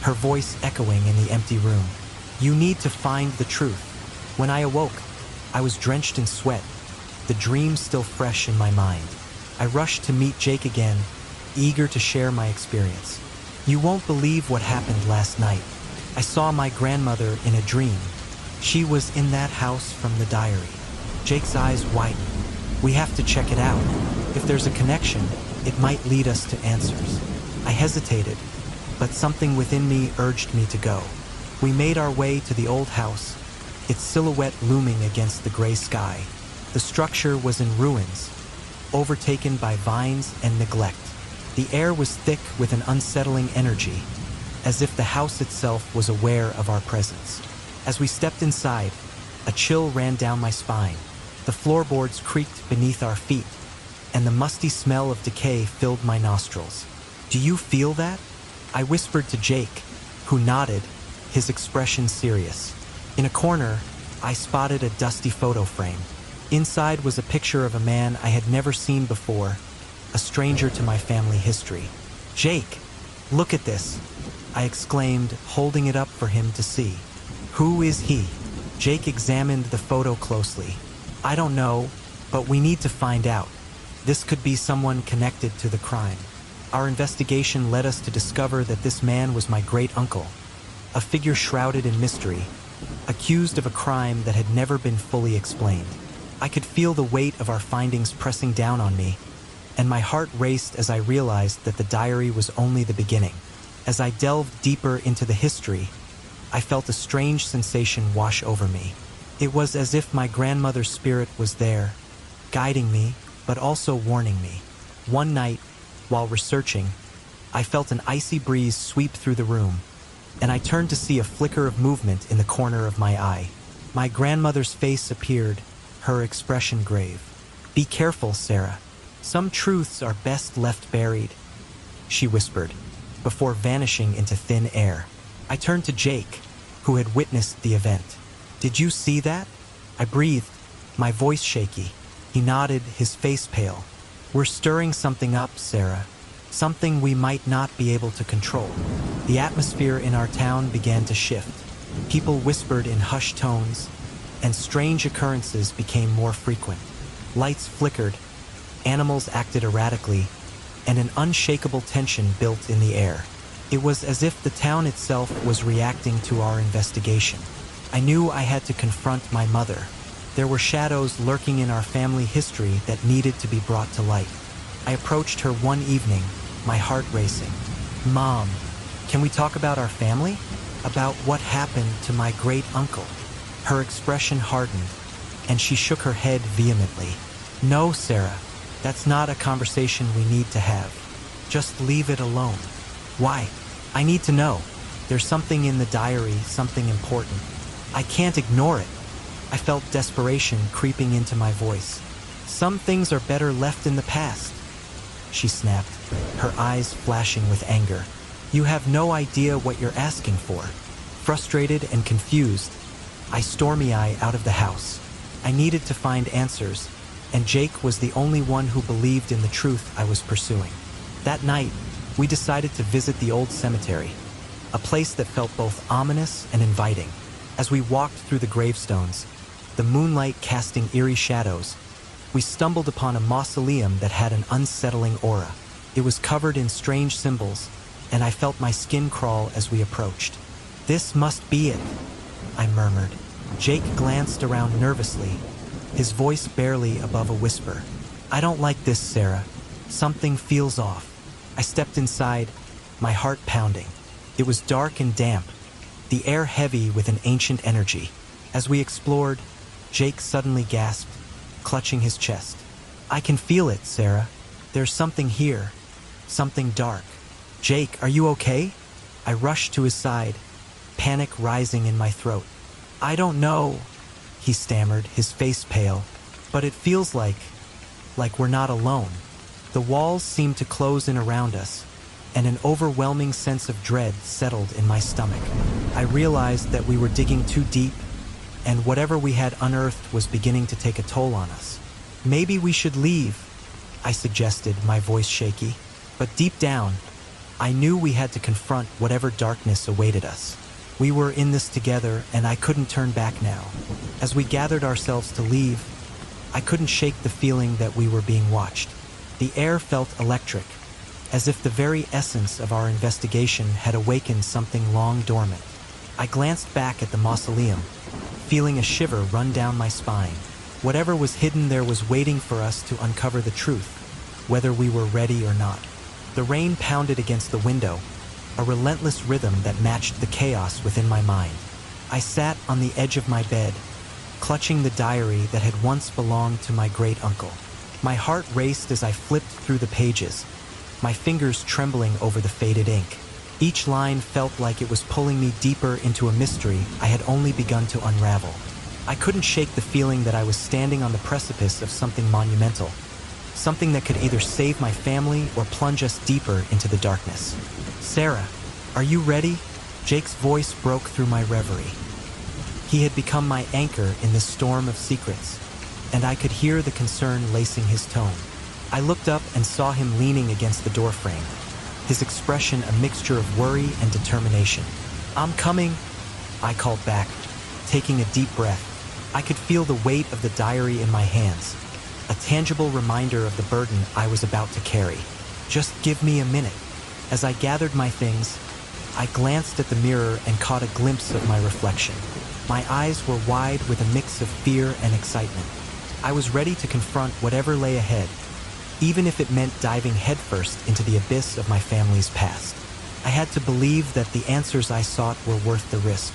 her voice echoing in the empty room. "You need to find the truth." When I awoke, I was drenched in sweat, the dream still fresh in my mind. I rushed to meet Jake again, eager to share my experience. "You won't believe what happened last night. I saw my grandmother in a dream. She was in that house from the diary." Jake's eyes widened. "We have to check it out. If there's a connection, it might lead us to answers." I hesitated, but something within me urged me to go. We made our way to the old house, its silhouette looming against the gray sky. The structure was in ruins, overtaken by vines and neglect. The air was thick with an unsettling energy, as if the house itself was aware of our presence. As we stepped inside, a chill ran down my spine. The floorboards creaked beneath our feet, and the musty smell of decay filled my nostrils. "Do you feel that?" I whispered to Jake, who nodded, his expression serious. In a corner, I spotted a dusty photo frame. Inside was a picture of a man I had never seen before, a stranger to my family history. "Jake, look at this," I exclaimed, holding it up for him to see. "Who is he?" Jake examined the photo closely. "I don't know, but we need to find out. This could be someone connected to the crime." Our investigation led us to discover that this man was my great-uncle, a figure shrouded in mystery, accused of a crime that had never been fully explained. I could feel the weight of our findings pressing down on me, and my heart raced as I realized that the diary was only the beginning. As I delved deeper into the history, I felt a strange sensation wash over me. It was as if my grandmother's spirit was there, guiding me, but also warning me. One night, while researching, I felt an icy breeze sweep through the room, and I turned to see a flicker of movement in the corner of my eye. My grandmother's face appeared, her expression grave. "Be careful, Sarah. Some truths are best left buried," she whispered, before vanishing into thin air. I turned to Jake, who had witnessed the event. "Did you see that?" I breathed, my voice shaky. He nodded, his face pale. "We're stirring something up, Sarah. Something we might not be able to control." The atmosphere in our town began to shift. People whispered in hushed tones, and strange occurrences became more frequent. Lights flickered, animals acted erratically, and an unshakable tension built in the air. It was as if the town itself was reacting to our investigation. I knew I had to confront my mother. There were shadows lurking in our family history that needed to be brought to light. I approached her one evening, my heart racing. "Mom, can we talk about our family? About what happened to my great-uncle?" Her expression hardened, and she shook her head vehemently. "No, Sarah, that's not a conversation we need to have. Just leave it alone." "Why? I need to know. There's something in the diary, something important. I can't ignore it." I felt desperation creeping into my voice. "Some things are better left in the past," she snapped, her eyes flashing with anger. "You have no idea what you're asking for." Frustrated and confused, I stormy-eyed out of the house. I needed to find answers, and Jake was the only one who believed in the truth I was pursuing. That night, we decided to visit the old cemetery, a place that felt both ominous and inviting. As we walked through the gravestones, the moonlight casting eerie shadows, we stumbled upon a mausoleum that had an unsettling aura. It was covered in strange symbols, and I felt my skin crawl as we approached. "This must be it," I murmured. Jake glanced around nervously, his voice barely above a whisper. "I don't like this, Sarah. Something feels off." I stepped inside, my heart pounding. It was dark and damp, the air heavy with an ancient energy. As we explored, Jake suddenly gasped, clutching his chest. "I can feel it, Sarah. There's something here. Something dark." "Jake, are you okay?" I rushed to his side, panic rising in my throat. "I don't know," he stammered, his face pale. "But it feels like we're not alone." The walls seemed to close in around us, and an overwhelming sense of dread settled in my stomach. I realized that we were digging too deep, and whatever we had unearthed was beginning to take a toll on us. "Maybe we should leave," I suggested, my voice shaky. But deep down, I knew we had to confront whatever darkness awaited us. We were in this together, and I couldn't turn back now. As we gathered ourselves to leave, I couldn't shake the feeling that we were being watched. The air felt electric, as if the very essence of our investigation had awakened something long dormant. I glanced back at the mausoleum, feeling a shiver run down my spine. Whatever was hidden there was waiting for us to uncover the truth, whether we were ready or not. The rain pounded against the window, a relentless rhythm that matched the chaos within my mind. I sat on the edge of my bed, clutching the diary that had once belonged to my great-uncle. My heart raced as I flipped through the pages, my fingers trembling over the faded ink. Each line felt like it was pulling me deeper into a mystery I had only begun to unravel. I couldn't shake the feeling that I was standing on the precipice of something monumental, something that could either save my family or plunge us deeper into the darkness. "Sarah, are you ready?" Jake's voice broke through my reverie. He had become my anchor in this storm of secrets, and I could hear the concern lacing his tone. I looked up and saw him leaning against the doorframe, his expression a mixture of worry and determination. "I'm coming," I called back, taking a deep breath. I could feel the weight of the diary in my hands, a tangible reminder of the burden I was about to carry. "Just give me a minute." As I gathered my things, I glanced at the mirror and caught a glimpse of my reflection. My eyes were wide with a mix of fear and excitement. I was ready to confront whatever lay ahead, even if it meant diving headfirst into the abyss of my family's past. I had to believe that the answers I sought were worth the risk.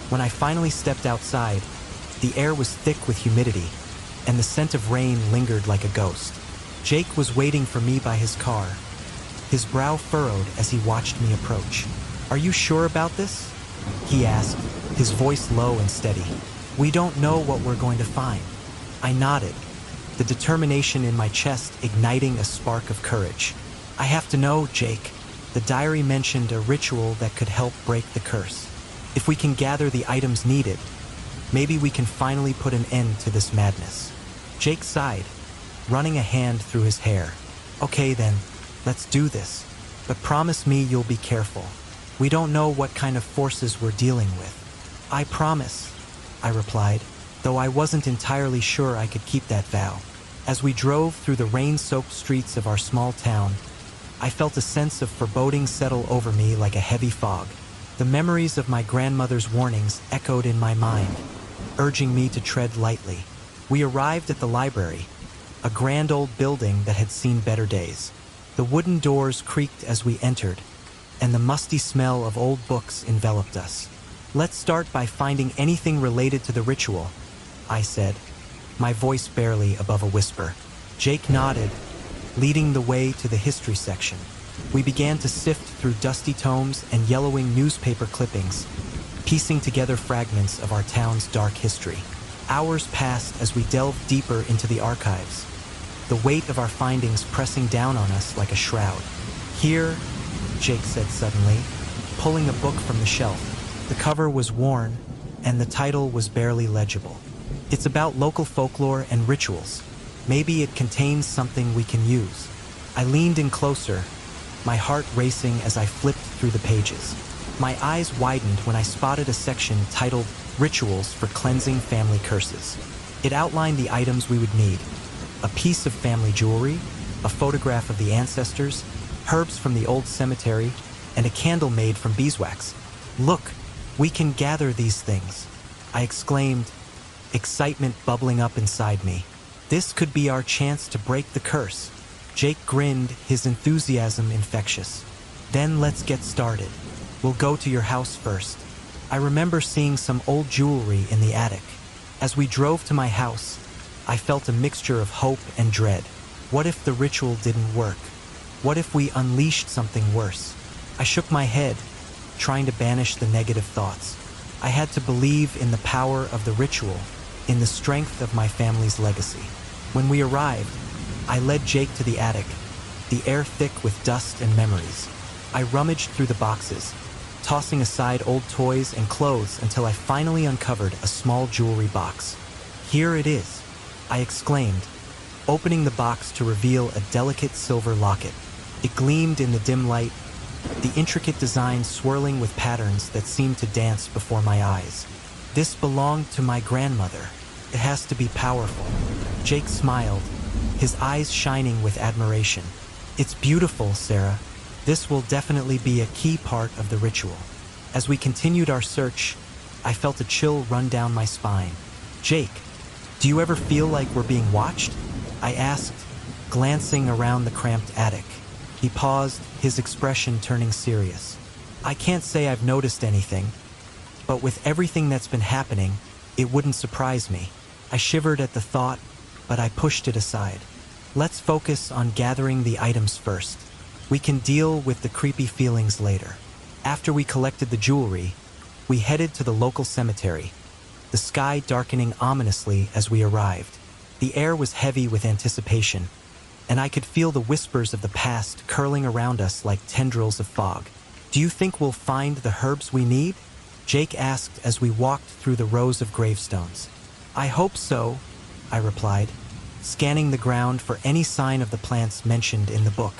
When I finally stepped outside, the air was thick with humidity, and the scent of rain lingered like a ghost. Jake was waiting for me by his car, his brow furrowed as he watched me approach. "Are you sure about this?" he asked, his voice low and steady. "We don't know what we're going to find." I nodded, the determination in my chest igniting a spark of courage. "I have to know, Jake. The diary mentioned a ritual that could help break the curse. If we can gather the items needed, maybe we can finally put an end to this madness." Jake sighed, running a hand through his hair. "Okay then, let's do this. But promise me you'll be careful. We don't know what kind of forces we're dealing with." "I promise," I replied, though I wasn't entirely sure I could keep that vow. As we drove through the rain-soaked streets of our small town, I felt a sense of foreboding settle over me like a heavy fog. The memories of my grandmother's warnings echoed in my mind, urging me to tread lightly. We arrived at the library, a grand old building that had seen better days. The wooden doors creaked as we entered, and the musty smell of old books enveloped us. "Let's start by finding anything related to the ritual," I said, my voice barely above a whisper. Jake nodded, leading the way to the history section. We began to sift through dusty tomes and yellowing newspaper clippings, piecing together fragments of our town's dark history. Hours passed as we delved deeper into the archives, the weight of our findings pressing down on us like a shroud. "Here," Jake said suddenly, pulling a book from the shelf. The cover was worn, and the title was barely legible. "It's about local folklore and rituals. Maybe it contains something we can use." I leaned in closer, my heart racing as I flipped through the pages. My eyes widened when I spotted a section titled "Rituals for Cleansing Family Curses." It outlined the items we would need: a piece of family jewelry, a photograph of the ancestors, herbs from the old cemetery, and a candle made from beeswax. "Look, we can gather these things," I exclaimed, excitement bubbling up inside me. This could be our chance to break the curse. Jake grinned, his enthusiasm infectious. "Then let's get started. We'll go to your house first." I remember seeing some old jewelry in the attic. As we drove to my house, I felt a mixture of hope and dread. What if the ritual didn't work? What if we unleashed something worse? I shook my head, trying to banish the negative thoughts. I had to believe in the power of the ritual, in the strength of my family's legacy. When we arrived, I led Jake to the attic, the air thick with dust and memories. I rummaged through the boxes, tossing aside old toys and clothes until I finally uncovered a small jewelry box. "Here it is," I exclaimed, opening the box to reveal a delicate silver locket. It gleamed in the dim light, the intricate design swirling with patterns that seemed to dance before my eyes. "This belonged to my grandmother. It has to be powerful." Jake smiled, his eyes shining with admiration. "It's beautiful, Sarah. This will definitely be a key part of the ritual." As we continued our search, I felt a chill run down my spine. "Jake, do you ever feel like we're being watched?" I asked, glancing around the cramped attic. He paused, his expression turning serious. "I can't say I've noticed anything, but with everything that's been happening, it wouldn't surprise me." I shivered at the thought, but I pushed it aside. "Let's focus on gathering the items first. We can deal with the creepy feelings later." After we collected the jewelry, we headed to the local cemetery, the sky darkening ominously as we arrived. The air was heavy with anticipation, and I could feel the whispers of the past curling around us like tendrils of fog. "Do you think we'll find the herbs we need?" Jake asked as we walked through the rows of gravestones. "I hope so," I replied, scanning the ground for any sign of the plants mentioned in the book.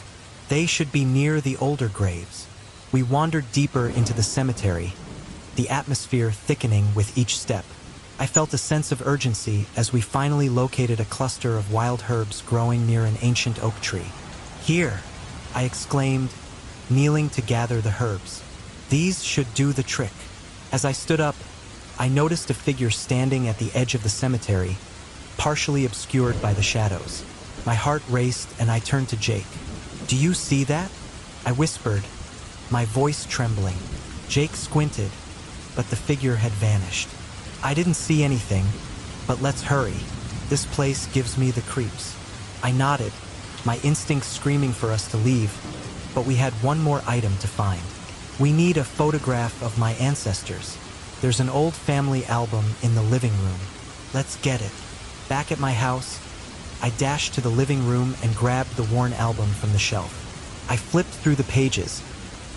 They should be near the older graves. We wandered deeper into the cemetery, the atmosphere thickening with each step. I felt a sense of urgency as we finally located a cluster of wild herbs growing near an ancient oak tree. "Here," I exclaimed, kneeling to gather the herbs. "These should do the trick." As I stood up, I noticed a figure standing at the edge of the cemetery, partially obscured by the shadows. My heart raced and I turned to Jake. "Do you see that?" I whispered, my voice trembling. Jake squinted, but the figure had vanished. "I didn't see anything, but let's hurry. This place gives me the creeps." I nodded, my instincts screaming for us to leave, but we had one more item to find. "We need a photograph of my ancestors. There's an old family album in the living room. Let's get it." Back at my house, I dashed to the living room and grabbed the worn album from the shelf. I flipped through the pages,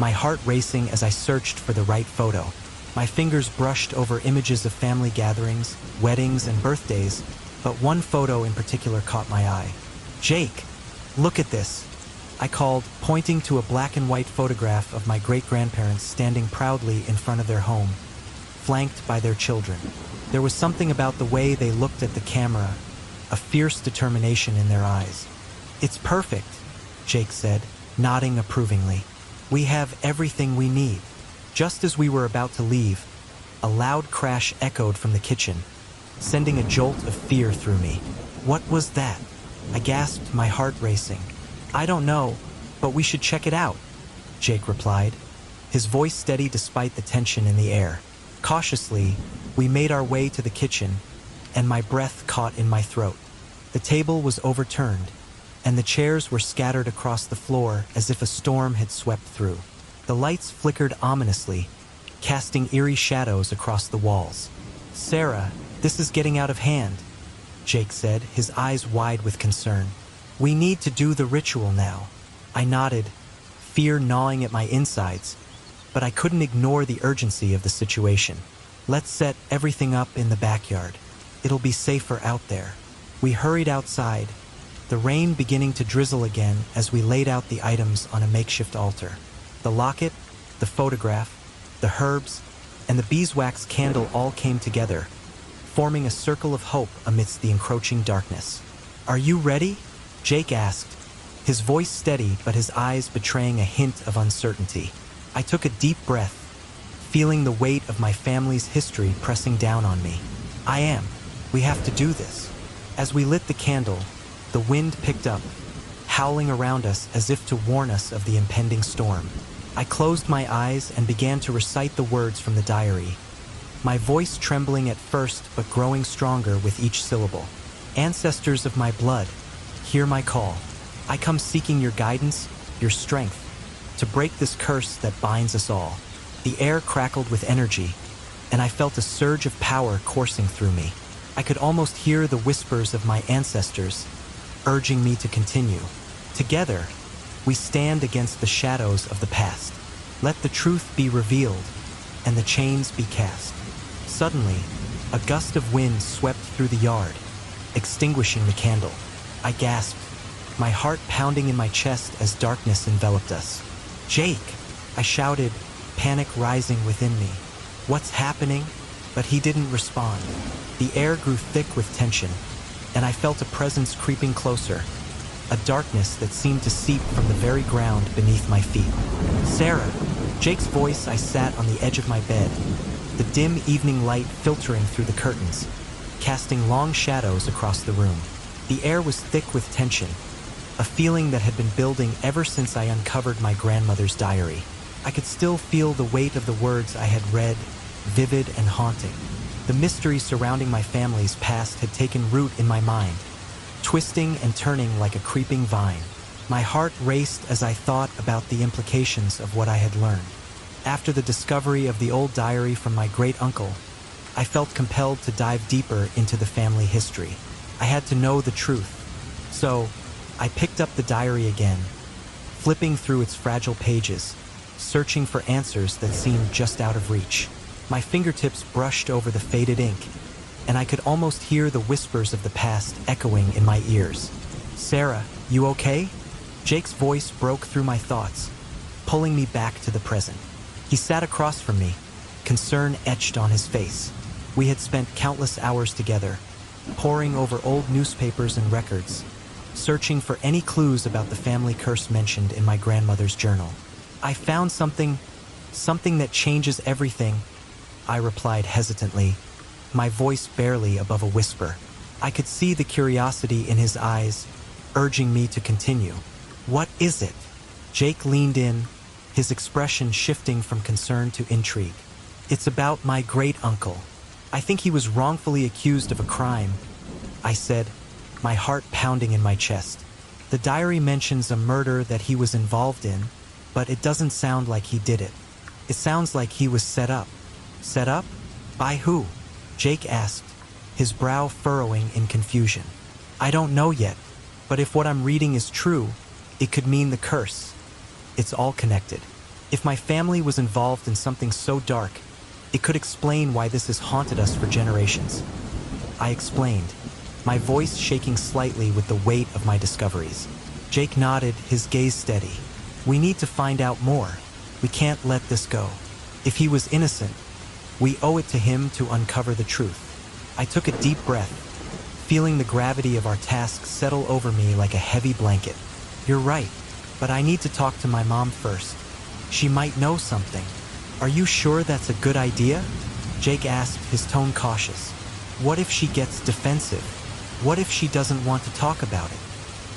my heart racing as I searched for the right photo. My fingers brushed over images of family gatherings, weddings, and birthdays, but one photo in particular caught my eye. "Jake, look at this," I called, pointing to a black and white photograph of my great-grandparents standing proudly in front of their home, flanked by their children. There was something about the way they looked at the camera, a fierce determination in their eyes. "It's perfect," Jake said, nodding approvingly. "We have everything we need." Just as we were about to leave, a loud crash echoed from the kitchen, sending a jolt of fear through me. "What was that?" I gasped, my heart racing. "I don't know, but we should check it out," Jake replied, his voice steady despite the tension in the air. Cautiously, we made our way to the kitchen, and my breath caught in my throat. The table was overturned, and the chairs were scattered across the floor as if a storm had swept through. The lights flickered ominously, casting eerie shadows across the walls. "Sarah, this is getting out of hand," Jake said, his eyes wide with concern. "We need to do the ritual now." I nodded, fear gnawing at my insides, but I couldn't ignore the urgency of the situation. "Let's set everything up in the backyard. It'll be safer out there." We hurried outside, the rain beginning to drizzle again as we laid out the items on a makeshift altar. The locket, the photograph, the herbs, and the beeswax candle all came together, forming a circle of hope amidst the encroaching darkness. "Are you ready?" Jake asked, his voice steady but his eyes betraying a hint of uncertainty. I took a deep breath, feeling the weight of my family's history pressing down on me. We have to do this. As we lit the candle, the wind picked up, howling around us as if to warn us of the impending storm. I closed my eyes and began to recite the words from the diary, my voice trembling at first but growing stronger with each syllable. Ancestors of my blood, hear my call. I come seeking your guidance, your strength, to break this curse that binds us all. The air crackled with energy, and I felt a surge of power coursing through me. I could almost hear the whispers of my ancestors, urging me to continue. Together, we stand against the shadows of the past. Let the truth be revealed, and the chains be cast. Suddenly, a gust of wind swept through the yard, extinguishing the candle. I gasped, my heart pounding in my chest as darkness enveloped us. "Jake!" I shouted, panic rising within me. "What's happening?" But he didn't respond. The air grew thick with tension, and I felt a presence creeping closer, a darkness that seemed to seep from the very ground beneath my feet. "Sarah!" Jake's voice. I sat on the edge of my bed, the dim evening light filtering through the curtains, casting long shadows across the room. The air was thick with tension, a feeling that had been building ever since I uncovered my grandmother's diary. I could still feel the weight of the words I had read, vivid and haunting. The mystery surrounding my family's past had taken root in my mind, twisting and turning like a creeping vine. My heart raced as I thought about the implications of what I had learned. After the discovery of the old diary from my great-uncle, I felt compelled to dive deeper into the family history. I had to know the truth. So, I picked up the diary again, flipping through its fragile pages, searching for answers that seemed just out of reach. My fingertips brushed over the faded ink, and I could almost hear the whispers of the past echoing in my ears. "Sarah, you okay?" Jake's voice broke through my thoughts, pulling me back to the present. He sat across from me, concern etched on his face. We had spent countless hours together, poring over old newspapers and records, searching for any clues about the family curse mentioned in my grandmother's journal. "I found something that changes everything," I replied hesitantly, my voice barely above a whisper. I could see the curiosity in his eyes, urging me to continue. "What is it?" Jake leaned in, his expression shifting from concern to intrigue. "It's about my great-uncle. I think he was wrongfully accused of a crime," I said, my heart pounding in my chest. "The diary mentions a murder that he was involved in, but it doesn't sound like he did it. It sounds like he was set up." "Set up? By who?" Jake asked, his brow furrowing in confusion. "I don't know yet, but if what I'm reading is true, it could mean the curse. It's all connected. If my family was involved in something so dark, it could explain why this has haunted us for generations." I explained, my voice shaking slightly with the weight of my discoveries. Jake nodded, his gaze steady. "We need to find out more. We can't let this go. If he was innocent, we owe it to him to uncover the truth." I took a deep breath, feeling the gravity of our task settle over me like a heavy blanket. "You're right, but I need to talk to my mom first. She might know something." "Are you sure that's a good idea?" Jake asked, his tone cautious. "What if she gets defensive? What if she doesn't want to talk about it?"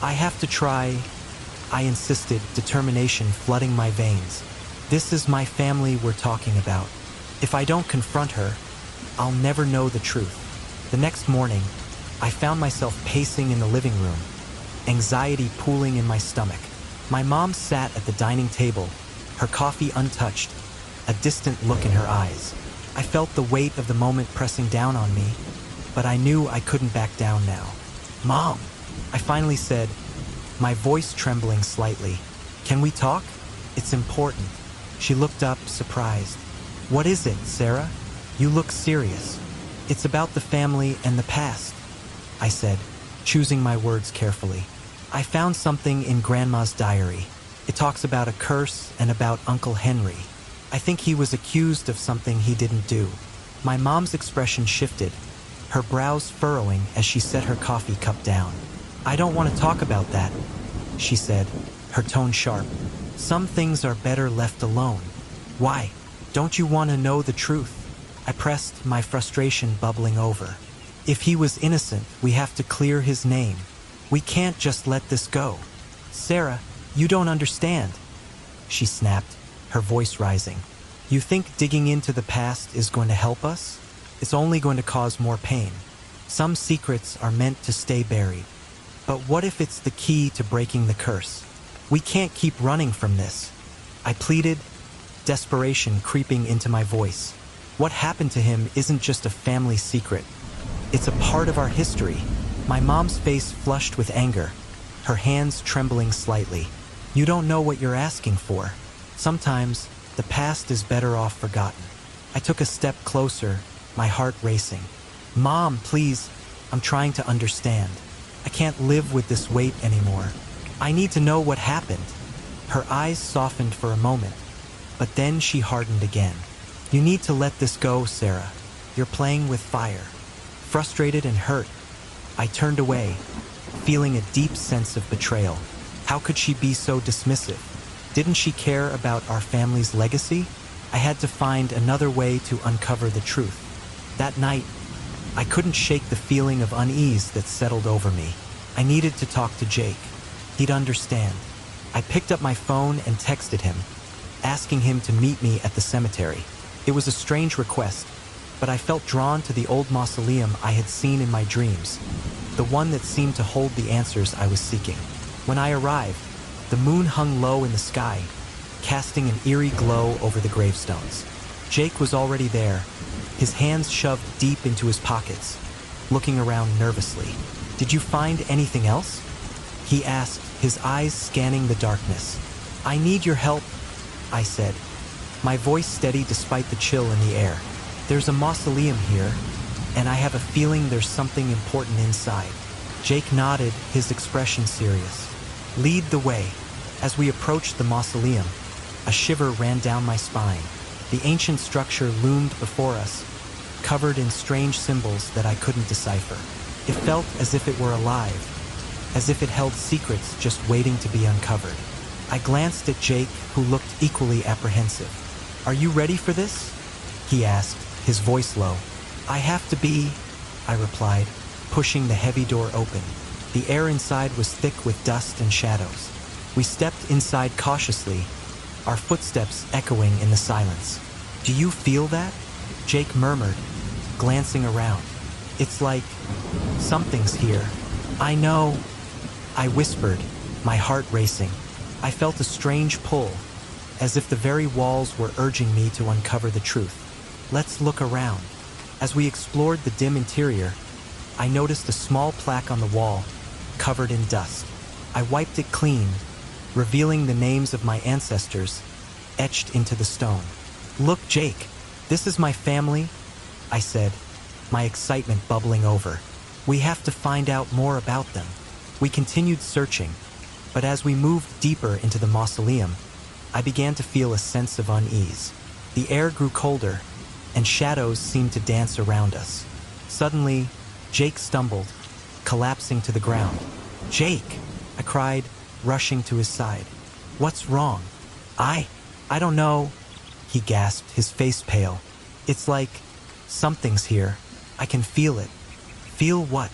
"I have to try," I insisted, determination flooding my veins. "This is my family we're talking about. If I don't confront her, I'll never know the truth." The next morning, I found myself pacing in the living room, anxiety pooling in my stomach. My mom sat at the dining table, her coffee untouched, a distant look in her eyes. I felt the weight of the moment pressing down on me, but I knew I couldn't back down now. "Mom," I finally said, my voice trembling slightly. "Can we talk? It's important." She looked up, surprised. "What is it, Sarah? You look serious." "It's about the family and the past," I said, choosing my words carefully. "I found something in Grandma's diary. It talks about a curse and about Uncle Henry. I think he was accused of something he didn't do." My mom's expression shifted, her brows furrowing as she set her coffee cup down. "I don't want to talk about that," she said, her tone sharp. "Some things are better left alone." Why? Don't you want to know the truth? I pressed, my frustration bubbling over. If he was innocent, we have to clear his name. We can't just let this go. Sarah, you don't understand, she snapped, her voice rising. You think digging into the past is going to help us? It's only going to cause more pain. Some secrets are meant to stay buried. But what if it's the key to breaking the curse? We can't keep running from this, I pleaded, desperation creeping into my voice. What happened to him isn't just a family secret. It's a part of our history. My mom's face flushed with anger, her hands trembling slightly. You don't know what you're asking for. Sometimes, the past is better off forgotten. I took a step closer, my heart racing. Mom, please, I'm trying to understand. I can't live with this weight anymore. I need to know what happened. Her eyes softened for a moment, but then she hardened again. You need to let this go, Sarah. You're playing with fire. Frustrated and hurt, I turned away, feeling a deep sense of betrayal. How could she be so dismissive? Didn't she care about our family's legacy? I had to find another way to uncover the truth. That night, I couldn't shake the feeling of unease that settled over me. I needed to talk to Jake. He'd understand. I picked up my phone and texted him, asking him to meet me at the cemetery. It was a strange request, but I felt drawn to the old mausoleum I had seen in my dreams, the one that seemed to hold the answers I was seeking. When I arrived, the moon hung low in the sky, casting an eerie glow over the gravestones. Jake was already there, his hands shoved deep into his pockets, looking around nervously. Did you find anything else? He asked, his eyes scanning the darkness. I need your help, I said, my voice steady despite the chill in the air. There's a mausoleum here, and I have a feeling there's something important inside. Jake nodded, his expression serious. Lead the way. As we approached the mausoleum, a shiver ran down my spine. The ancient structure loomed before us, covered in strange symbols that I couldn't decipher. It felt as if it were alive, as if it held secrets just waiting to be uncovered. I glanced at Jake, who looked equally apprehensive. Are you ready for this? He asked, his voice low. I have to be, I replied, pushing the heavy door open. The air inside was thick with dust and shadows. We stepped inside cautiously, our footsteps echoing in the silence. Do you feel that? Jake murmured, glancing around. It's like something's here. I know, I whispered, my heart racing. I felt a strange pull, as if the very walls were urging me to uncover the truth. Let's look around. As we explored the dim interior, I noticed a small plaque on the wall, covered in dust. I wiped it clean, revealing the names of my ancestors, etched into the stone. Look, Jake, this is my family, I said, my excitement bubbling over. We have to find out more about them. We continued searching, but as we moved deeper into the mausoleum, I began to feel a sense of unease. The air grew colder, and shadows seemed to dance around us. Suddenly, Jake stumbled, collapsing to the ground. Jake, I cried, rushing to his side. What's wrong? I don't know, he gasped, his face pale. It's like something's here. I can feel it. Feel what?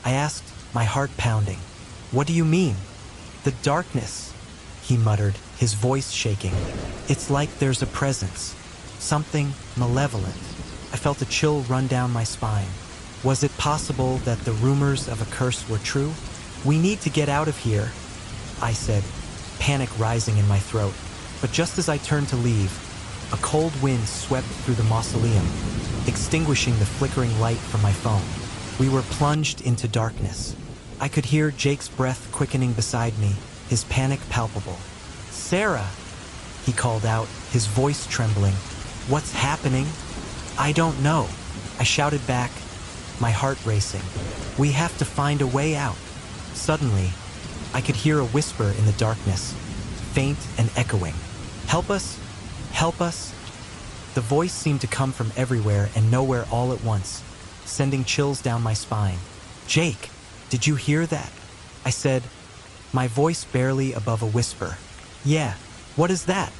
I asked, my heart pounding. What do you mean? The darkness, he muttered, his voice shaking. It's like there's a presence. Something malevolent. I felt a chill run down my spine. Was it possible that the rumors of a curse were true? We need to get out of here, I said, panic rising in my throat. But just as I turned to leave, a cold wind swept through the mausoleum, extinguishing the flickering light from my phone. We were plunged into darkness. I could hear Jake's breath quickening beside me, his panic palpable. Sarah, he called out, his voice trembling. What's happening? I don't know, I shouted back, my heart racing. We have to find a way out. Suddenly, I could hear a whisper in the darkness, faint and echoing. Help us! Help us! The voice seemed to come from everywhere and nowhere all at once, sending chills down my spine. Jake, did you hear that? I said, my voice barely above a whisper. Yeah, what is that?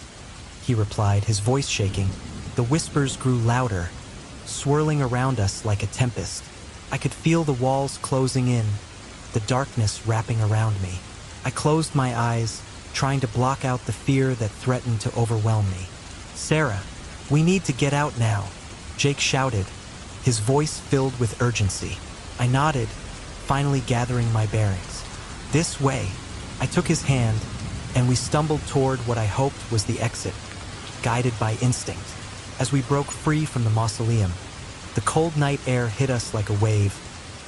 he replied, his voice shaking. The whispers grew louder, swirling around us like a tempest. I could feel the walls closing in, the darkness wrapping around me. I closed my eyes, trying to block out the fear that threatened to overwhelm me. "Sarah, we need to get out now," Jake shouted, his voice filled with urgency. I nodded, finally gathering my bearings. "This way." I took his hand, and we stumbled toward what I hoped was the exit, guided by instinct. As we broke free from the mausoleum, the cold night air hit us like a wave,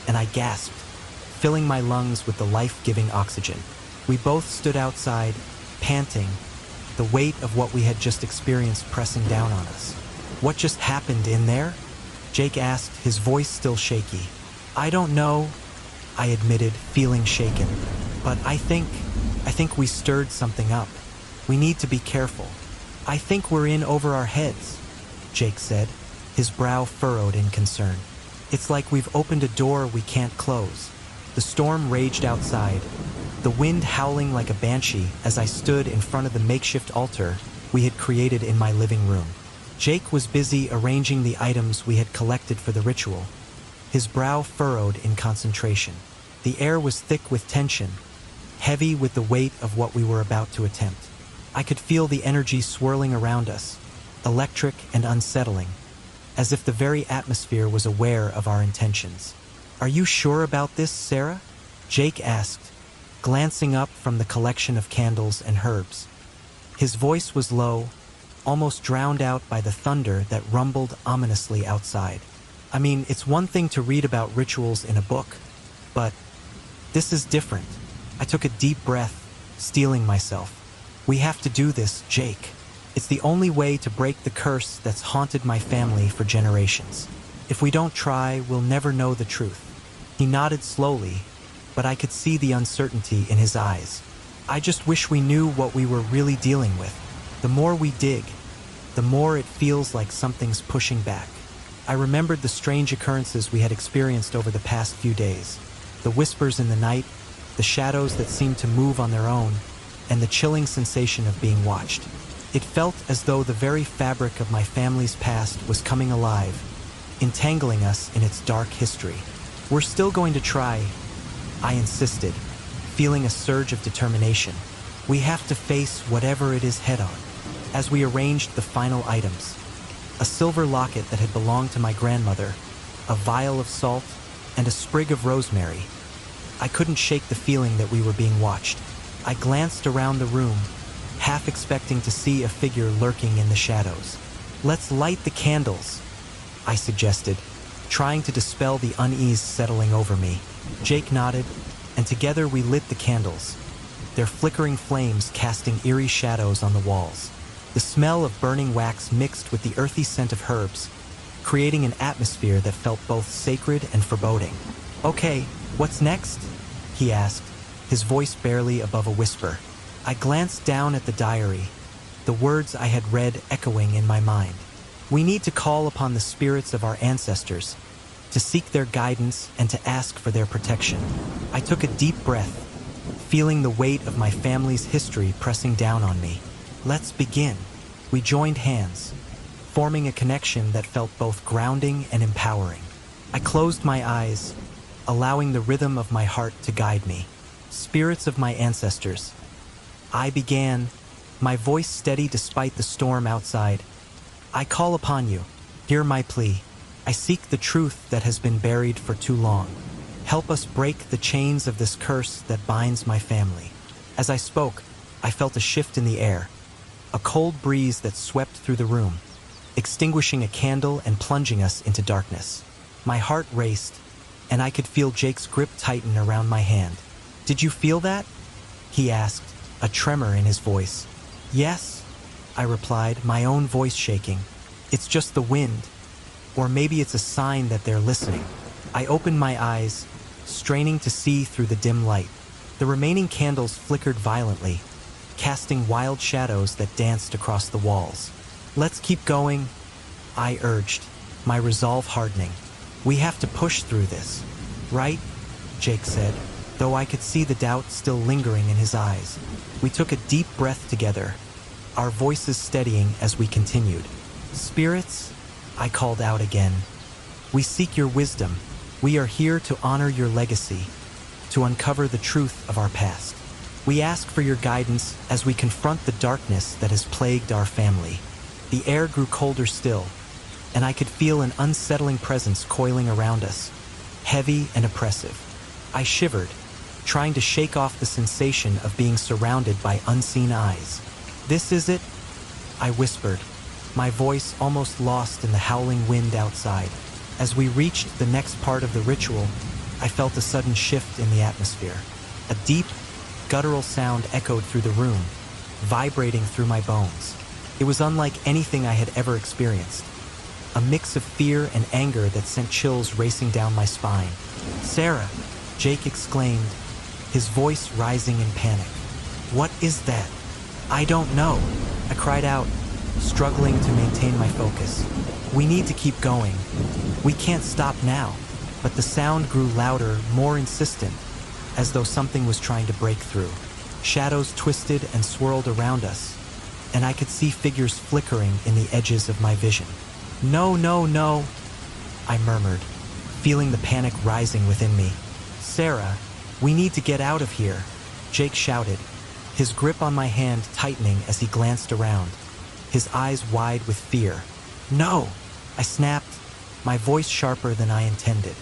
and I gasped, filling my lungs with the life-giving oxygen. We both stood outside, panting, the weight of what we had just experienced pressing down on us. "What just happened in there?" Jake asked, his voice still shaky. "I don't know," I admitted, feeling shaken. "But I think we stirred something up. We need to be careful." "I think we're in over our heads," Jake said, his brow furrowed in concern. "It's like we've opened a door we can't close." The storm raged outside, the wind howling like a banshee as I stood in front of the makeshift altar we had created in my living room. Jake was busy arranging the items we had collected for the ritual, his brow furrowed in concentration. The air was thick with tension, heavy with the weight of what we were about to attempt. I could feel the energy swirling around us, electric and unsettling, as if the very atmosphere was aware of our intentions. "Are you sure about this, Sarah?" Jake asked, glancing up from the collection of candles and herbs. His voice was low, almost drowned out by the thunder that rumbled ominously outside. "I mean, it's one thing to read about rituals in a book, but this is different." I took a deep breath, steeling myself. "We have to do this, Jake. It's the only way to break the curse that's haunted my family for generations. If we don't try, we'll never know the truth." He nodded slowly, but I could see the uncertainty in his eyes. "I just wish we knew what we were really dealing with. The more we dig, the more it feels like something's pushing back." I remembered the strange occurrences we had experienced over the past few days. The whispers in the night, the shadows that seemed to move on their own, and the chilling sensation of being watched. It felt as though the very fabric of my family's past was coming alive, entangling us in its dark history. "We're still going to try," I insisted, feeling a surge of determination. "We have to face whatever it is head-on." As we arranged the final items, a silver locket that had belonged to my grandmother, a vial of salt, and a sprig of rosemary, I couldn't shake the feeling that we were being watched. I glanced around the room, half expecting to see a figure lurking in the shadows. "Let's light the candles," I suggested, trying to dispel the unease settling over me. Jake nodded, and together we lit the candles, their flickering flames casting eerie shadows on the walls. The smell of burning wax mixed with the earthy scent of herbs, creating an atmosphere that felt both sacred and foreboding. "Okay, what's next?" he asked, his voice barely above a whisper. I glanced down at the diary, the words I had read echoing in my mind. "We need to call upon the spirits of our ancestors, to seek their guidance and to ask for their protection." I took a deep breath, feeling the weight of my family's history pressing down on me. "Let's begin." We joined hands, forming a connection that felt both grounding and empowering. I closed my eyes, allowing the rhythm of my heart to guide me. "Spirits of my ancestors," I began, my voice steady despite the storm outside. "I call upon you. Hear my plea. I seek the truth that has been buried for too long. Help us break the chains of this curse that binds my family." As I spoke, I felt a shift in the air, a cold breeze that swept through the room, extinguishing a candle and plunging us into darkness. My heart raced, and I could feel Jake's grip tighten around my hand. "Did you feel that?" he asked, a tremor in his voice. "Yes," I replied, my own voice shaking. "It's just the wind. Or maybe it's a sign that they're listening." I opened my eyes, straining to see through the dim light. The remaining candles flickered violently, casting wild shadows that danced across the walls. "Let's keep going," I urged, my resolve hardening. "We have to push through this, right?" Jake said, though I could see the doubt still lingering in his eyes. We took a deep breath together, our voices steadying as we continued. "Spirits," I called out again, "we seek your wisdom. We are here to honor your legacy, to uncover the truth of our past. We ask for your guidance as we confront the darkness that has plagued our family." The air grew colder still, and I could feel an unsettling presence coiling around us, heavy and oppressive. I shivered, trying to shake off the sensation of being surrounded by unseen eyes. "This is it?" I whispered, my voice almost lost in the howling wind outside. As we reached the next part of the ritual, I felt a sudden shift in the atmosphere. A deep, guttural sound echoed through the room, vibrating through my bones. It was unlike anything I had ever experienced, a mix of fear and anger that sent chills racing down my spine. "Sarah!" Jake exclaimed, his voice rising in panic. "What is that?" "I don't know," I cried out, struggling to maintain my focus. "We need to keep going. We can't stop now." But the sound grew louder, more insistent, as though something was trying to break through. Shadows twisted and swirled around us, and I could see figures flickering in the edges of my vision. "No, no, no," I murmured, feeling the panic rising within me. "Sarah, we need to get out of here," Jake shouted, his grip on my hand tightening as he glanced around, his eyes wide with fear. "No," I snapped, my voice sharper than I intended.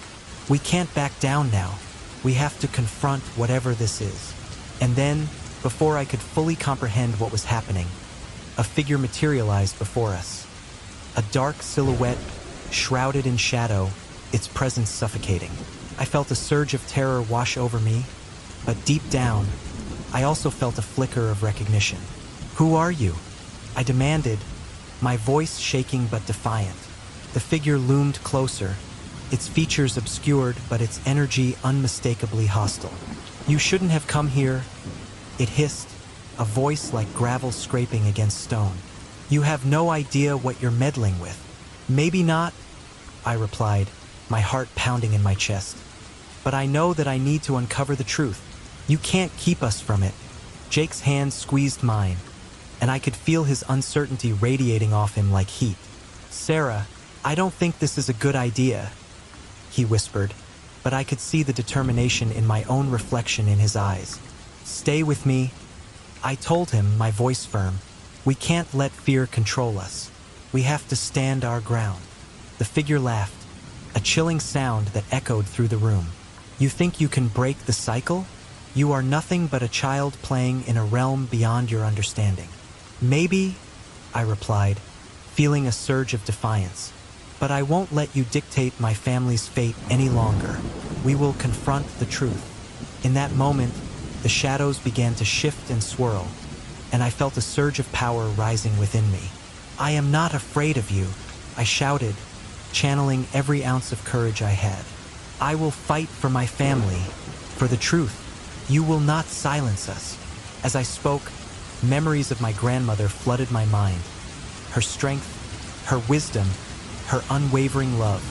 "We can't back down now. We have to confront whatever this is." And then, before I could fully comprehend what was happening, a figure materialized before us. A dark silhouette, shrouded in shadow, its presence suffocating. I felt a surge of terror wash over me, but deep down, I also felt a flicker of recognition. "Who are you?" I demanded, my voice shaking but defiant. The figure loomed closer, its features obscured but its energy unmistakably hostile. "You shouldn't have come here," it hissed, a voice like gravel scraping against stone. "You have no idea what you're meddling with." "Maybe not," I replied, my heart pounding in my chest. "But I know that I need to uncover the truth. You can't keep us from it." Jake's hand squeezed mine, and I could feel his uncertainty radiating off him like heat. "Sarah, I don't think this is a good idea," he whispered, but I could see the determination in my own reflection in his eyes. "Stay with me," I told him, my voice firm. "We can't let fear control us. We have to stand our ground." The figure laughed, a chilling sound that echoed through the room. "You think you can break the cycle? You are nothing but a child playing in a realm beyond your understanding." "Maybe," I replied, feeling a surge of defiance. "But I won't let you dictate my family's fate any longer. We will confront the truth." In that moment, the shadows began to shift and swirl, and I felt a surge of power rising within me. "I am not afraid of you," I shouted, channeling every ounce of courage I had. "I will fight for my family, for the truth. You will not silence us." As I spoke, memories of my grandmother flooded my mind. Her strength, her wisdom, her unwavering love.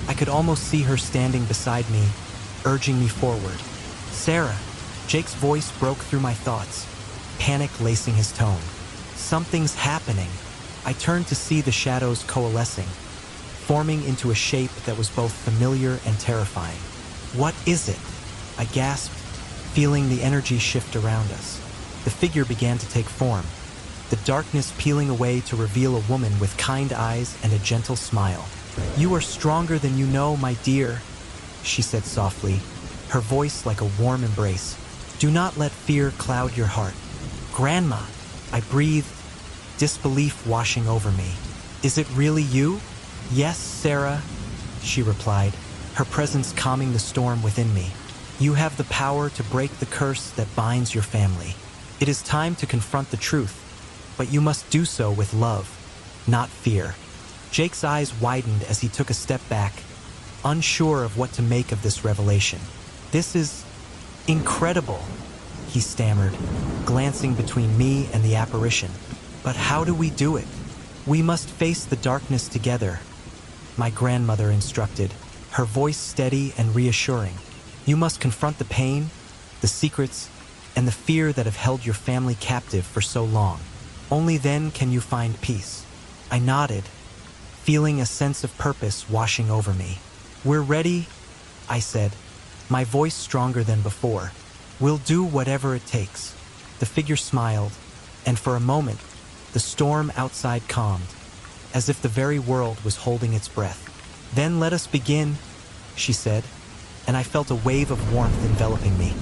I could almost see her standing beside me, urging me forward. "Sarah!" Jake's voice broke through my thoughts, panic lacing his tone. "Something's happening." I turned to see the shadows coalescing, forming into a shape that was both familiar and terrifying. "What is it?" I gasped, feeling the energy shift around us. The figure began to take form, the darkness peeling away to reveal a woman with kind eyes and a gentle smile. "You are stronger than you know, my dear," she said softly, her voice like a warm embrace. "Do not let fear cloud your heart." "Grandma," I breathed, disbelief washing over me. "Is it really you?" "Yes, Sarah," she replied, her presence calming the storm within me. "You have the power to break the curse that binds your family. It is time to confront the truth, but you must do so with love, not fear." Jake's eyes widened as he took a step back, unsure of what to make of this revelation. "This is incredible," he stammered, glancing between me and the apparition. "But how do we do it?" "We must face the darkness together," my grandmother instructed, her voice steady and reassuring. "You must confront the pain, the secrets, and the fear that have held your family captive for so long. Only then can you find peace. I nodded, feeling a sense of purpose washing over me. We're ready, I said, my voice stronger than before. We'll do whatever it takes. The figure smiled, and for a moment, the storm outside calmed, as if the very world was holding its breath. Then let us begin, she said, and I felt a wave of warmth enveloping me,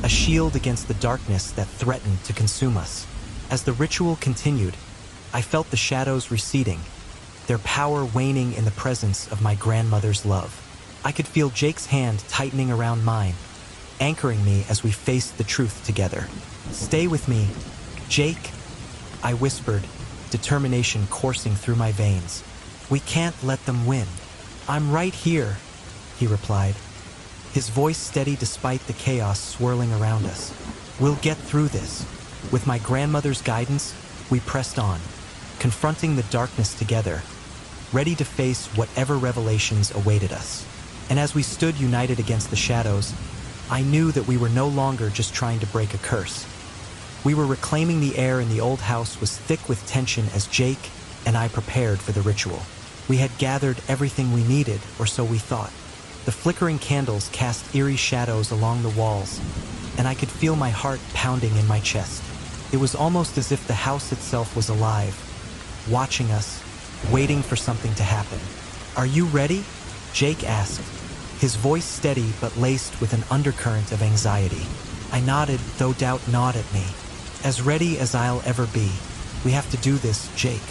a shield against the darkness that threatened to consume us. As the ritual continued, I felt the shadows receding, their power waning in the presence of my grandmother's love. I could feel Jake's hand tightening around mine, anchoring me as we faced the truth together. Stay with me, Jake, I whispered, determination coursing through my veins. We can't let them win. I'm right here, he replied, his voice steady despite the chaos swirling around us. We'll get through this. With my grandmother's guidance, we pressed on, confronting the darkness together, ready to face whatever revelations awaited us. And as we stood united against the shadows, I knew that we were no longer just trying to break a curse. We were reclaiming the air in the old house was thick with tension as Jake and I prepared for the ritual. We had gathered everything we needed, or so we thought. The flickering candles cast eerie shadows along the walls, and I could feel my heart pounding in my chest. It was almost as if the house itself was alive, watching us, waiting for something to happen. Are you ready? Jake asked, his voice steady but laced with an undercurrent of anxiety. I nodded, though doubt gnawed at me. As ready as I'll ever be. We have to do this, Jake.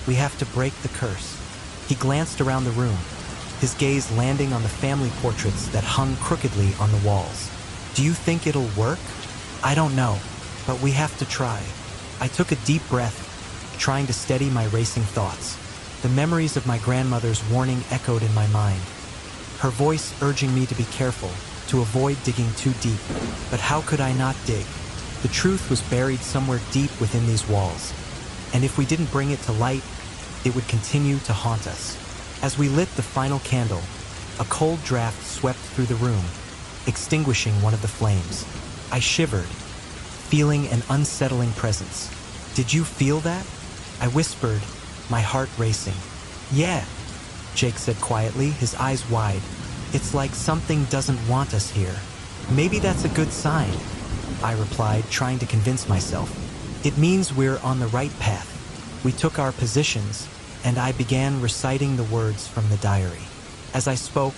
We have to break the curse. He glanced around the room, his gaze landing on the family portraits that hung crookedly on the walls. Do you think it'll work? I don't know, but we have to try. I took a deep breath, trying to steady my racing thoughts. The memories of my grandmother's warning echoed in my mind, her voice urging me to be careful, to avoid digging too deep. But how could I not dig? The truth was buried somewhere deep within these walls, and if we didn't bring it to light, it would continue to haunt us. As we lit the final candle, a cold draft swept through the room, extinguishing one of the flames. I shivered, feeling an unsettling presence. Did you feel that? I whispered, my heart racing. Yeah, Jake said quietly, his eyes wide. It's like something doesn't want us here. Maybe that's a good sign, I replied, trying to convince myself. It means we're on the right path. We took our positions, and I began reciting the words from the diary. As I spoke,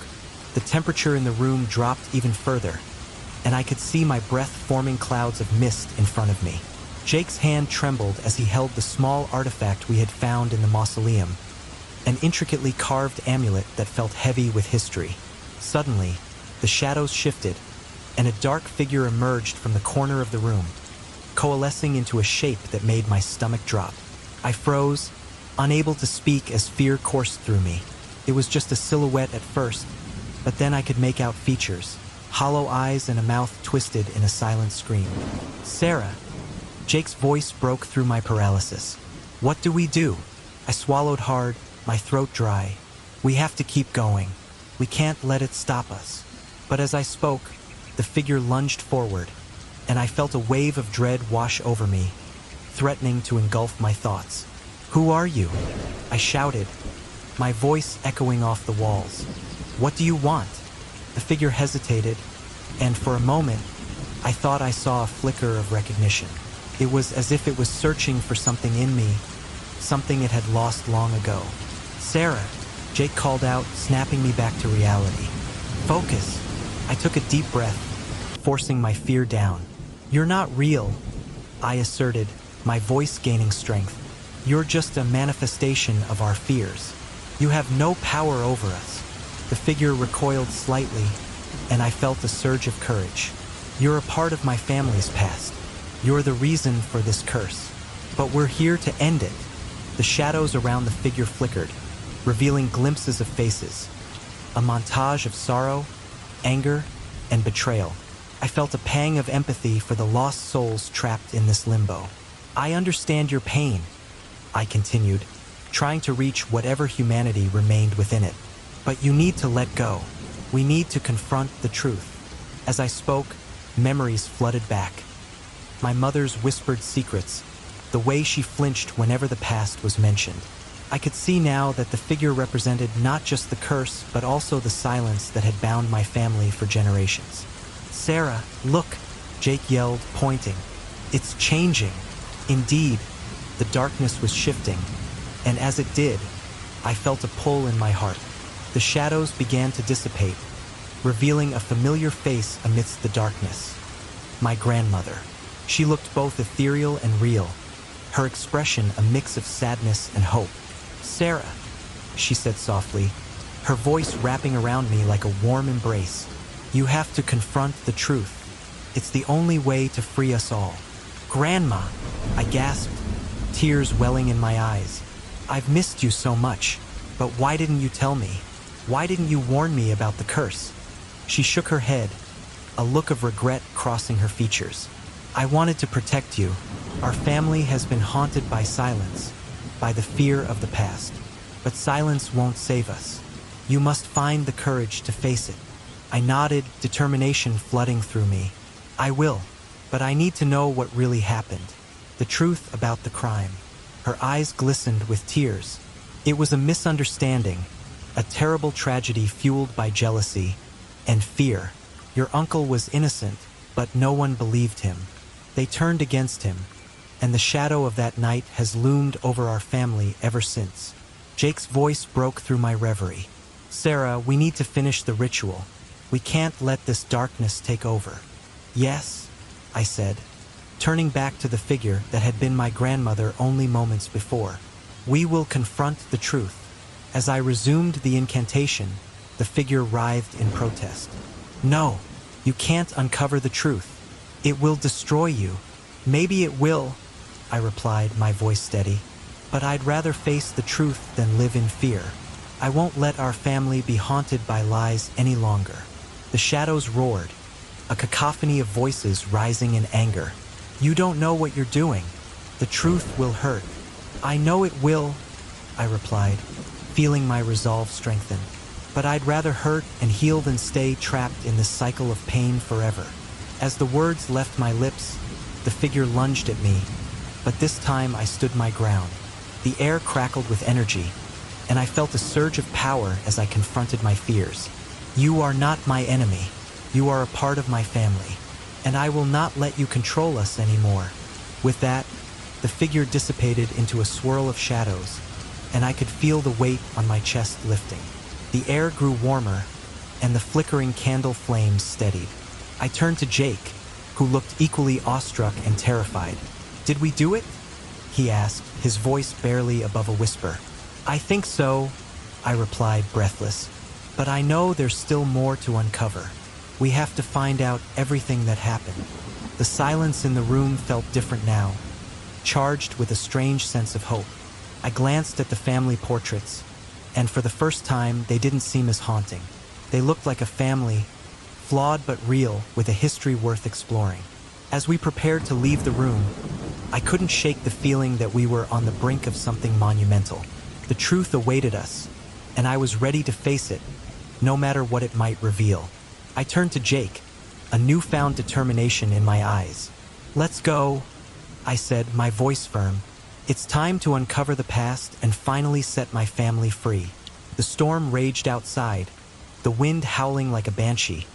the temperature in the room dropped even further, and I could see my breath forming clouds of mist in front of me. Jake's hand trembled as he held the small artifact we had found in the mausoleum, an intricately carved amulet that felt heavy with history. Suddenly, the shadows shifted, and a dark figure emerged from the corner of the room, coalescing into a shape that made my stomach drop. I froze, unable to speak as fear coursed through me. It was just a silhouette at first, but then I could make out features, hollow eyes and a mouth twisted in a silent scream. Sarah! Jake's voice broke through my paralysis. What do we do? I swallowed hard, my throat dry. We have to keep going. We can't let it stop us. But as I spoke, the figure lunged forward, and I felt a wave of dread wash over me, threatening to engulf my thoughts. Who are you? I shouted, my voice echoing off the walls. What do you want? The figure hesitated, and for a moment, I thought I saw a flicker of recognition. It was as if it was searching for something in me, something it had lost long ago. Sarah, Jake called out, snapping me back to reality. Focus. I took a deep breath, forcing my fear down. You're not real, I asserted, my voice gaining strength. You're just a manifestation of our fears. You have no power over us. The figure recoiled slightly, and I felt a surge of courage. You're a part of my family's past. You're the reason for this curse. But we're here to end it. The shadows around the figure flickered, revealing glimpses of faces. A montage of sorrow, anger, and betrayal. I felt a pang of empathy for the lost souls trapped in this limbo. I understand your pain, I continued, trying to reach whatever humanity remained within it. But you need to let go. We need to confront the truth. As I spoke, memories flooded back. My mother's whispered secrets, the way she flinched whenever the past was mentioned. I could see now that the figure represented not just the curse, but also the silence that had bound my family for generations. "Sarah, look," Jake yelled, pointing. "It's changing." Indeed, the darkness was shifting, and as it did, I felt a pull in my heart. The shadows began to dissipate, revealing a familiar face amidst the darkness. My grandmother. She looked both ethereal and real, her expression a mix of sadness and hope. "Sarah," she said softly, her voice wrapping around me like a warm embrace. "You have to confront the truth. It's the only way to free us all." "Grandma," I gasped, tears welling in my eyes. "I've missed you so much, but why didn't you tell me? Why didn't you warn me about the curse?" She shook her head, a look of regret crossing her features. "I wanted to protect you. Our family has been haunted by silence, by the fear of the past. But silence won't save us. You must find the courage to face it." I nodded, determination flooding through me. "I will, but I need to know what really happened. The truth about the crime." Her eyes glistened with tears. "It was a misunderstanding, a terrible tragedy fueled by jealousy and fear. Your uncle was innocent, but no one believed him. They turned against him, and the shadow of that night has loomed over our family ever since." Jake's voice broke through my reverie. "Sarah, we need to finish the ritual. We can't let this darkness take over." "Yes," I said, turning back to the figure that had been my grandmother only moments before. "We will confront the truth." As I resumed the incantation, the figure writhed in protest. "No, you can't uncover the truth. It will destroy you." "Maybe it will," I replied, my voice steady. "But I'd rather face the truth than live in fear. I won't let our family be haunted by lies any longer." The shadows roared, a cacophony of voices rising in anger. "You don't know what you're doing. The truth will hurt." "I know it will," I replied, feeling my resolve strengthen. "But I'd rather hurt and heal than stay trapped in this cycle of pain forever." As the words left my lips, the figure lunged at me, but this time I stood my ground. The air crackled with energy, and I felt a surge of power as I confronted my fears. "You are not my enemy. You are a part of my family, and I will not let you control us anymore." With that, the figure dissipated into a swirl of shadows, and I could feel the weight on my chest lifting. The air grew warmer, and the flickering candle flames steadied. I turned to Jake, who looked equally awestruck and terrified. "Did we do it?" he asked, his voice barely above a whisper. "I think so," I replied, breathless. "But I know there's still more to uncover. We have to find out everything that happened." The silence in the room felt different now, charged with a strange sense of hope. I glanced at the family portraits, and for the first time, they didn't seem as haunting. They looked like a family, flawed but real, with a history worth exploring. As we prepared to leave the room, I couldn't shake the feeling that we were on the brink of something monumental. The truth awaited us, and I was ready to face it, no matter what it might reveal. I turned to Jake, a newfound determination in my eyes. "Let's go," I said, my voice firm. "It's time to uncover the past and finally set my family free." The storm raged outside, the wind howling like a banshee,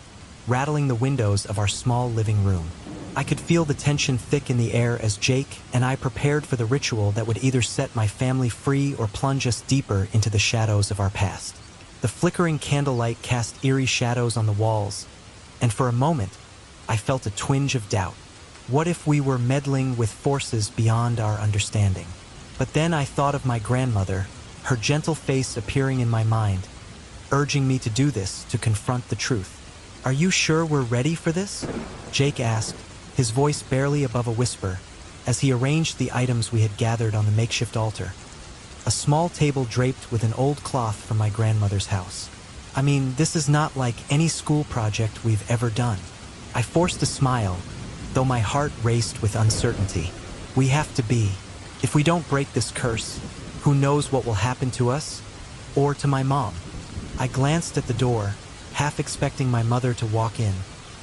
rattling the windows of our small living room. I could feel the tension thick in the air as Jake and I prepared for the ritual that would either set my family free or plunge us deeper into the shadows of our past. The flickering candlelight cast eerie shadows on the walls, and for a moment, I felt a twinge of doubt. What if we were meddling with forces beyond our understanding? But then I thought of my grandmother, her gentle face appearing in my mind, urging me to do this, to confront the truth. "Are you sure we're ready for this?" Jake asked, his voice barely above a whisper, as he arranged the items we had gathered on the makeshift altar. A small table draped with an old cloth from my grandmother's house. "I mean, this is not like any school project we've ever done." I forced a smile, though my heart raced with uncertainty. "We have to be. If we don't break this curse, who knows what will happen to us? Or to my mom?" I glanced at the door, half expecting my mother to walk in,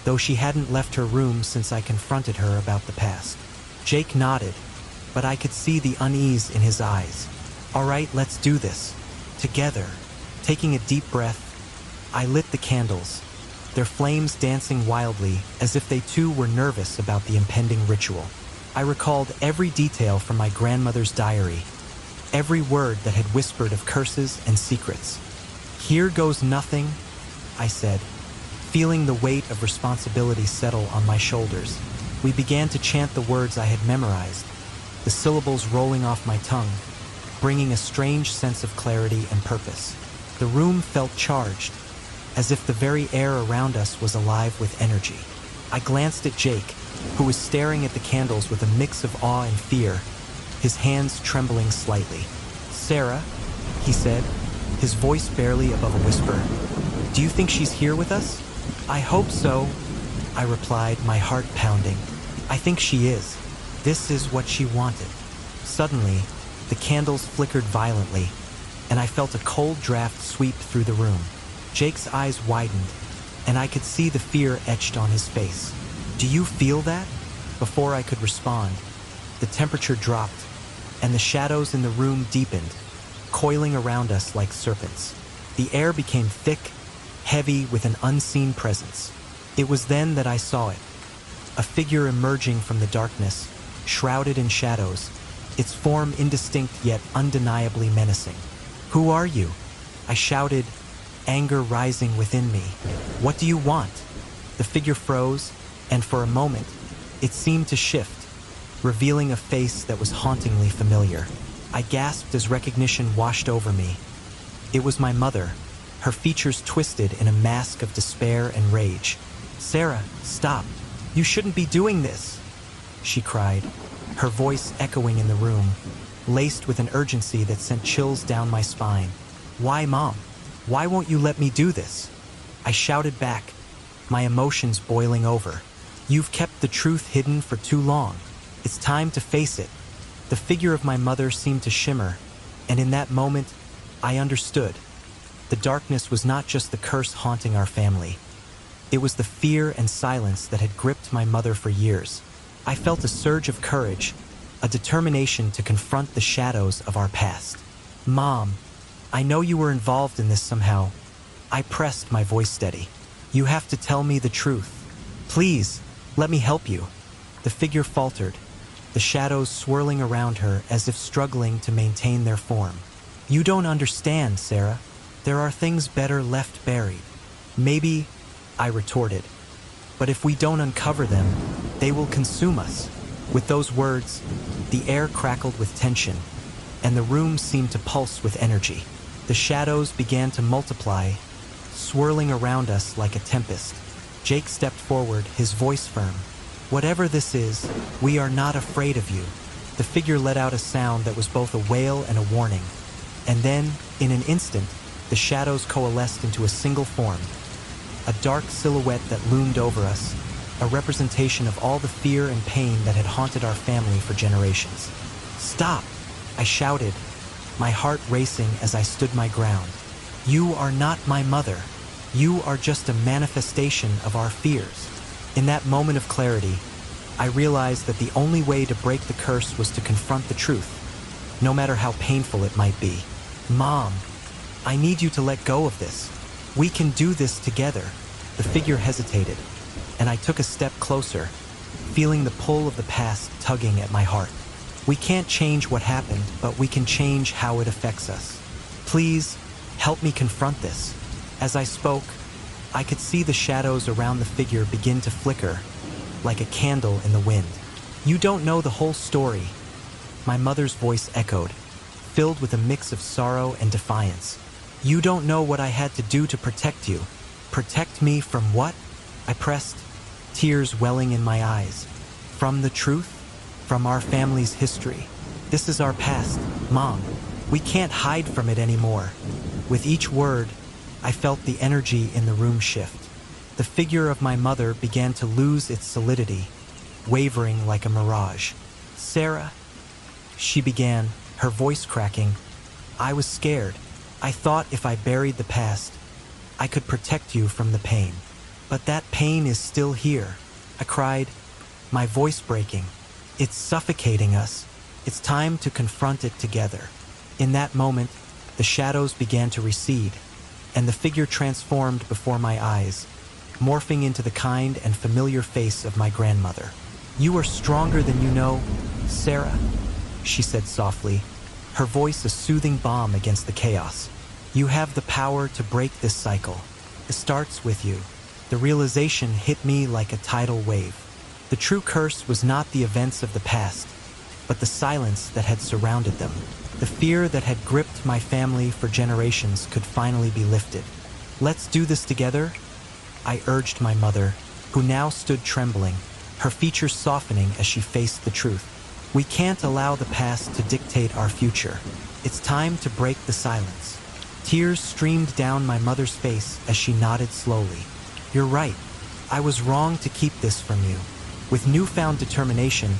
though she hadn't left her room since I confronted her about the past. Jake nodded, but I could see the unease in his eyes. All right, let's do this. Together. Taking a deep breath, I lit the candles, their flames dancing wildly as if they too were nervous about the impending ritual. I recalled every detail from my grandmother's diary, every word that had whispered of curses and secrets. Here goes nothing, I said, feeling the weight of responsibility settle on my shoulders. We began to chant the words I had memorized, the syllables rolling off my tongue, bringing a strange sense of clarity and purpose. The room felt charged, as if the very air around us was alive with energy. I glanced at Jake, who was staring at the candles with a mix of awe and fear, his hands trembling slightly. "Sarah," he said, his voice barely above a whisper, "do you think she's here with us?" "I hope so," I replied, my heart pounding. "I think she is. This is what she wanted." Suddenly, the candles flickered violently, and I felt a cold draft sweep through the room. Jake's eyes widened, and I could see the fear etched on his face. "Do you feel that?" Before I could respond, the temperature dropped, and the shadows in the room deepened, coiling around us like serpents. The air became thick, heavy with an unseen presence. It was then that I saw it, a figure emerging from the darkness, shrouded in shadows, its form indistinct yet undeniably menacing. "Who are you?" I shouted, anger rising within me. "What do you want?" The figure froze, and for a moment, it seemed to shift, revealing a face that was hauntingly familiar. I gasped as recognition washed over me. It was my mother, her features twisted in a mask of despair and rage. "Sarah, stop. You shouldn't be doing this," she cried, her voice echoing in the room, laced with an urgency that sent chills down my spine. "Why, Mom? Why won't you let me do this?" I shouted back, my emotions boiling over. "You've kept the truth hidden for too long. It's time to face it." The figure of my mother seemed to shimmer, and in that moment, I understood. The darkness was not just the curse haunting our family. It was the fear and silence that had gripped my mother for years. I felt a surge of courage, a determination to confront the shadows of our past. "Mom, I know you were involved in this somehow." I pressed, my voice steady. "You have to tell me the truth. Please, let me help you." The figure faltered, the shadows swirling around her as if struggling to maintain their form. "You don't understand, Sarah. There are things better left buried." "Maybe," I retorted, "but if we don't uncover them, they will consume us." With those words, the air crackled with tension, and the room seemed to pulse with energy. The shadows began to multiply, swirling around us like a tempest. Jake stepped forward, his voice firm. "Whatever this is, we are not afraid of you." The figure let out a sound that was both a wail and a warning. And then, in an instant, the shadows coalesced into a single form. A dark silhouette that loomed over us, a representation of all the fear and pain that had haunted our family for generations. "Stop!" I shouted, my heart racing as I stood my ground. "You are not my mother. You are just a manifestation of our fears." In that moment of clarity, I realized that the only way to break the curse was to confront the truth, no matter how painful it might be. "Mom, I need you to let go of this. We can do this together." The figure hesitated, and I took a step closer, feeling the pull of the past tugging at my heart. "We can't change what happened, but we can change how it affects us. Please, help me confront this." As I spoke, I could see the shadows around the figure begin to flicker, like a candle in the wind. "You don't know the whole story," my mother's voice echoed, filled with a mix of sorrow and defiance. "You don't know what I had to do to protect you." "Protect me from what?" I pressed, tears welling in my eyes. "From the truth? From our family's history. This is our past, Mom. We can't hide from it anymore." With each word, I felt the energy in the room shift. The figure of my mother began to lose its solidity, wavering like a mirage. "Sarah," she began, her voice cracking. "I was scared. I thought if I buried the past, I could protect you from the pain. But that pain is still here," I cried, my voice breaking. "It's suffocating us. It's time to confront it together. In that moment, the shadows began to recede, and the figure transformed before my eyes, morphing into the kind and familiar face of my grandmother. "You are stronger than you know, Sarah," she said softly, her voice a soothing balm against the chaos. "You have the power to break this cycle. It starts with you." The realization hit me like a tidal wave. The true curse was not the events of the past, but the silence that had surrounded them. The fear that had gripped my family for generations could finally be lifted. "Let's do this together," I urged my mother, who now stood trembling, her features softening as she faced the truth. "We can't allow the past to dictate our future. It's time to break the silence." Tears streamed down my mother's face as she nodded slowly. "You're right. I was wrong to keep this from you." With newfound determination,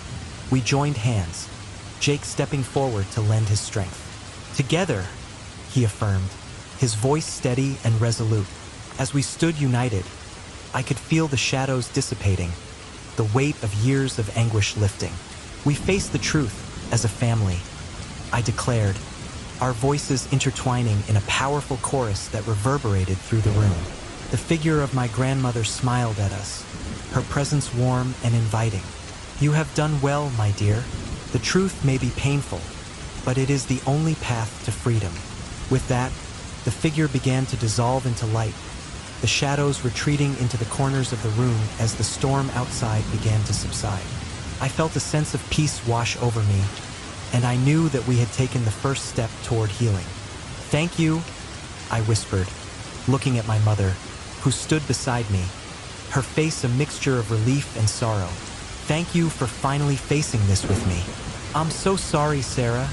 we joined hands, Jake stepping forward to lend his strength. "Together," he affirmed, his voice steady and resolute. As we stood united, I could feel the shadows dissipating, the weight of years of anguish lifting. "We face the truth as a family," I declared, our voices intertwining in a powerful chorus that reverberated through the room. The figure of my grandmother smiled at us, her presence warm and inviting. "You have done well, my dear. The truth may be painful, but it is the only path to freedom." With that, the figure began to dissolve into light, the shadows retreating into the corners of the room as the storm outside began to subside. I felt a sense of peace wash over me, and I knew that we had taken the first step toward healing. "Thank you," I whispered, looking at my mother, who stood beside me, her face a mixture of relief and sorrow. "Thank you for finally facing this with me." "I'm so sorry, Sarah,"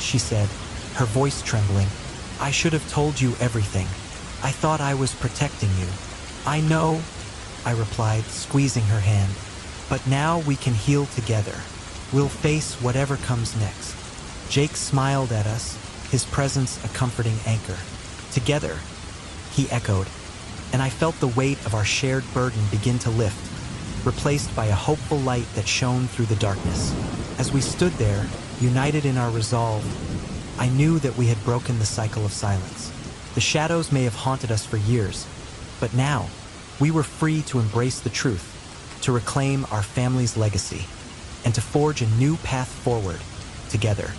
she said, her voice trembling. "I should have told you everything. I thought I was protecting you." "I know," I replied, squeezing her hand. "But now we can heal together. We'll face whatever comes next." Jake smiled at us, his presence a comforting anchor. "Together," he echoed, and I felt the weight of our shared burden begin to lift, replaced by a hopeful light that shone through the darkness. As we stood there, united in our resolve, I knew that we had broken the cycle of silence. The shadows may have haunted us for years, but now we were free to embrace the truth, to reclaim our family's legacy, and to forge a new path forward together.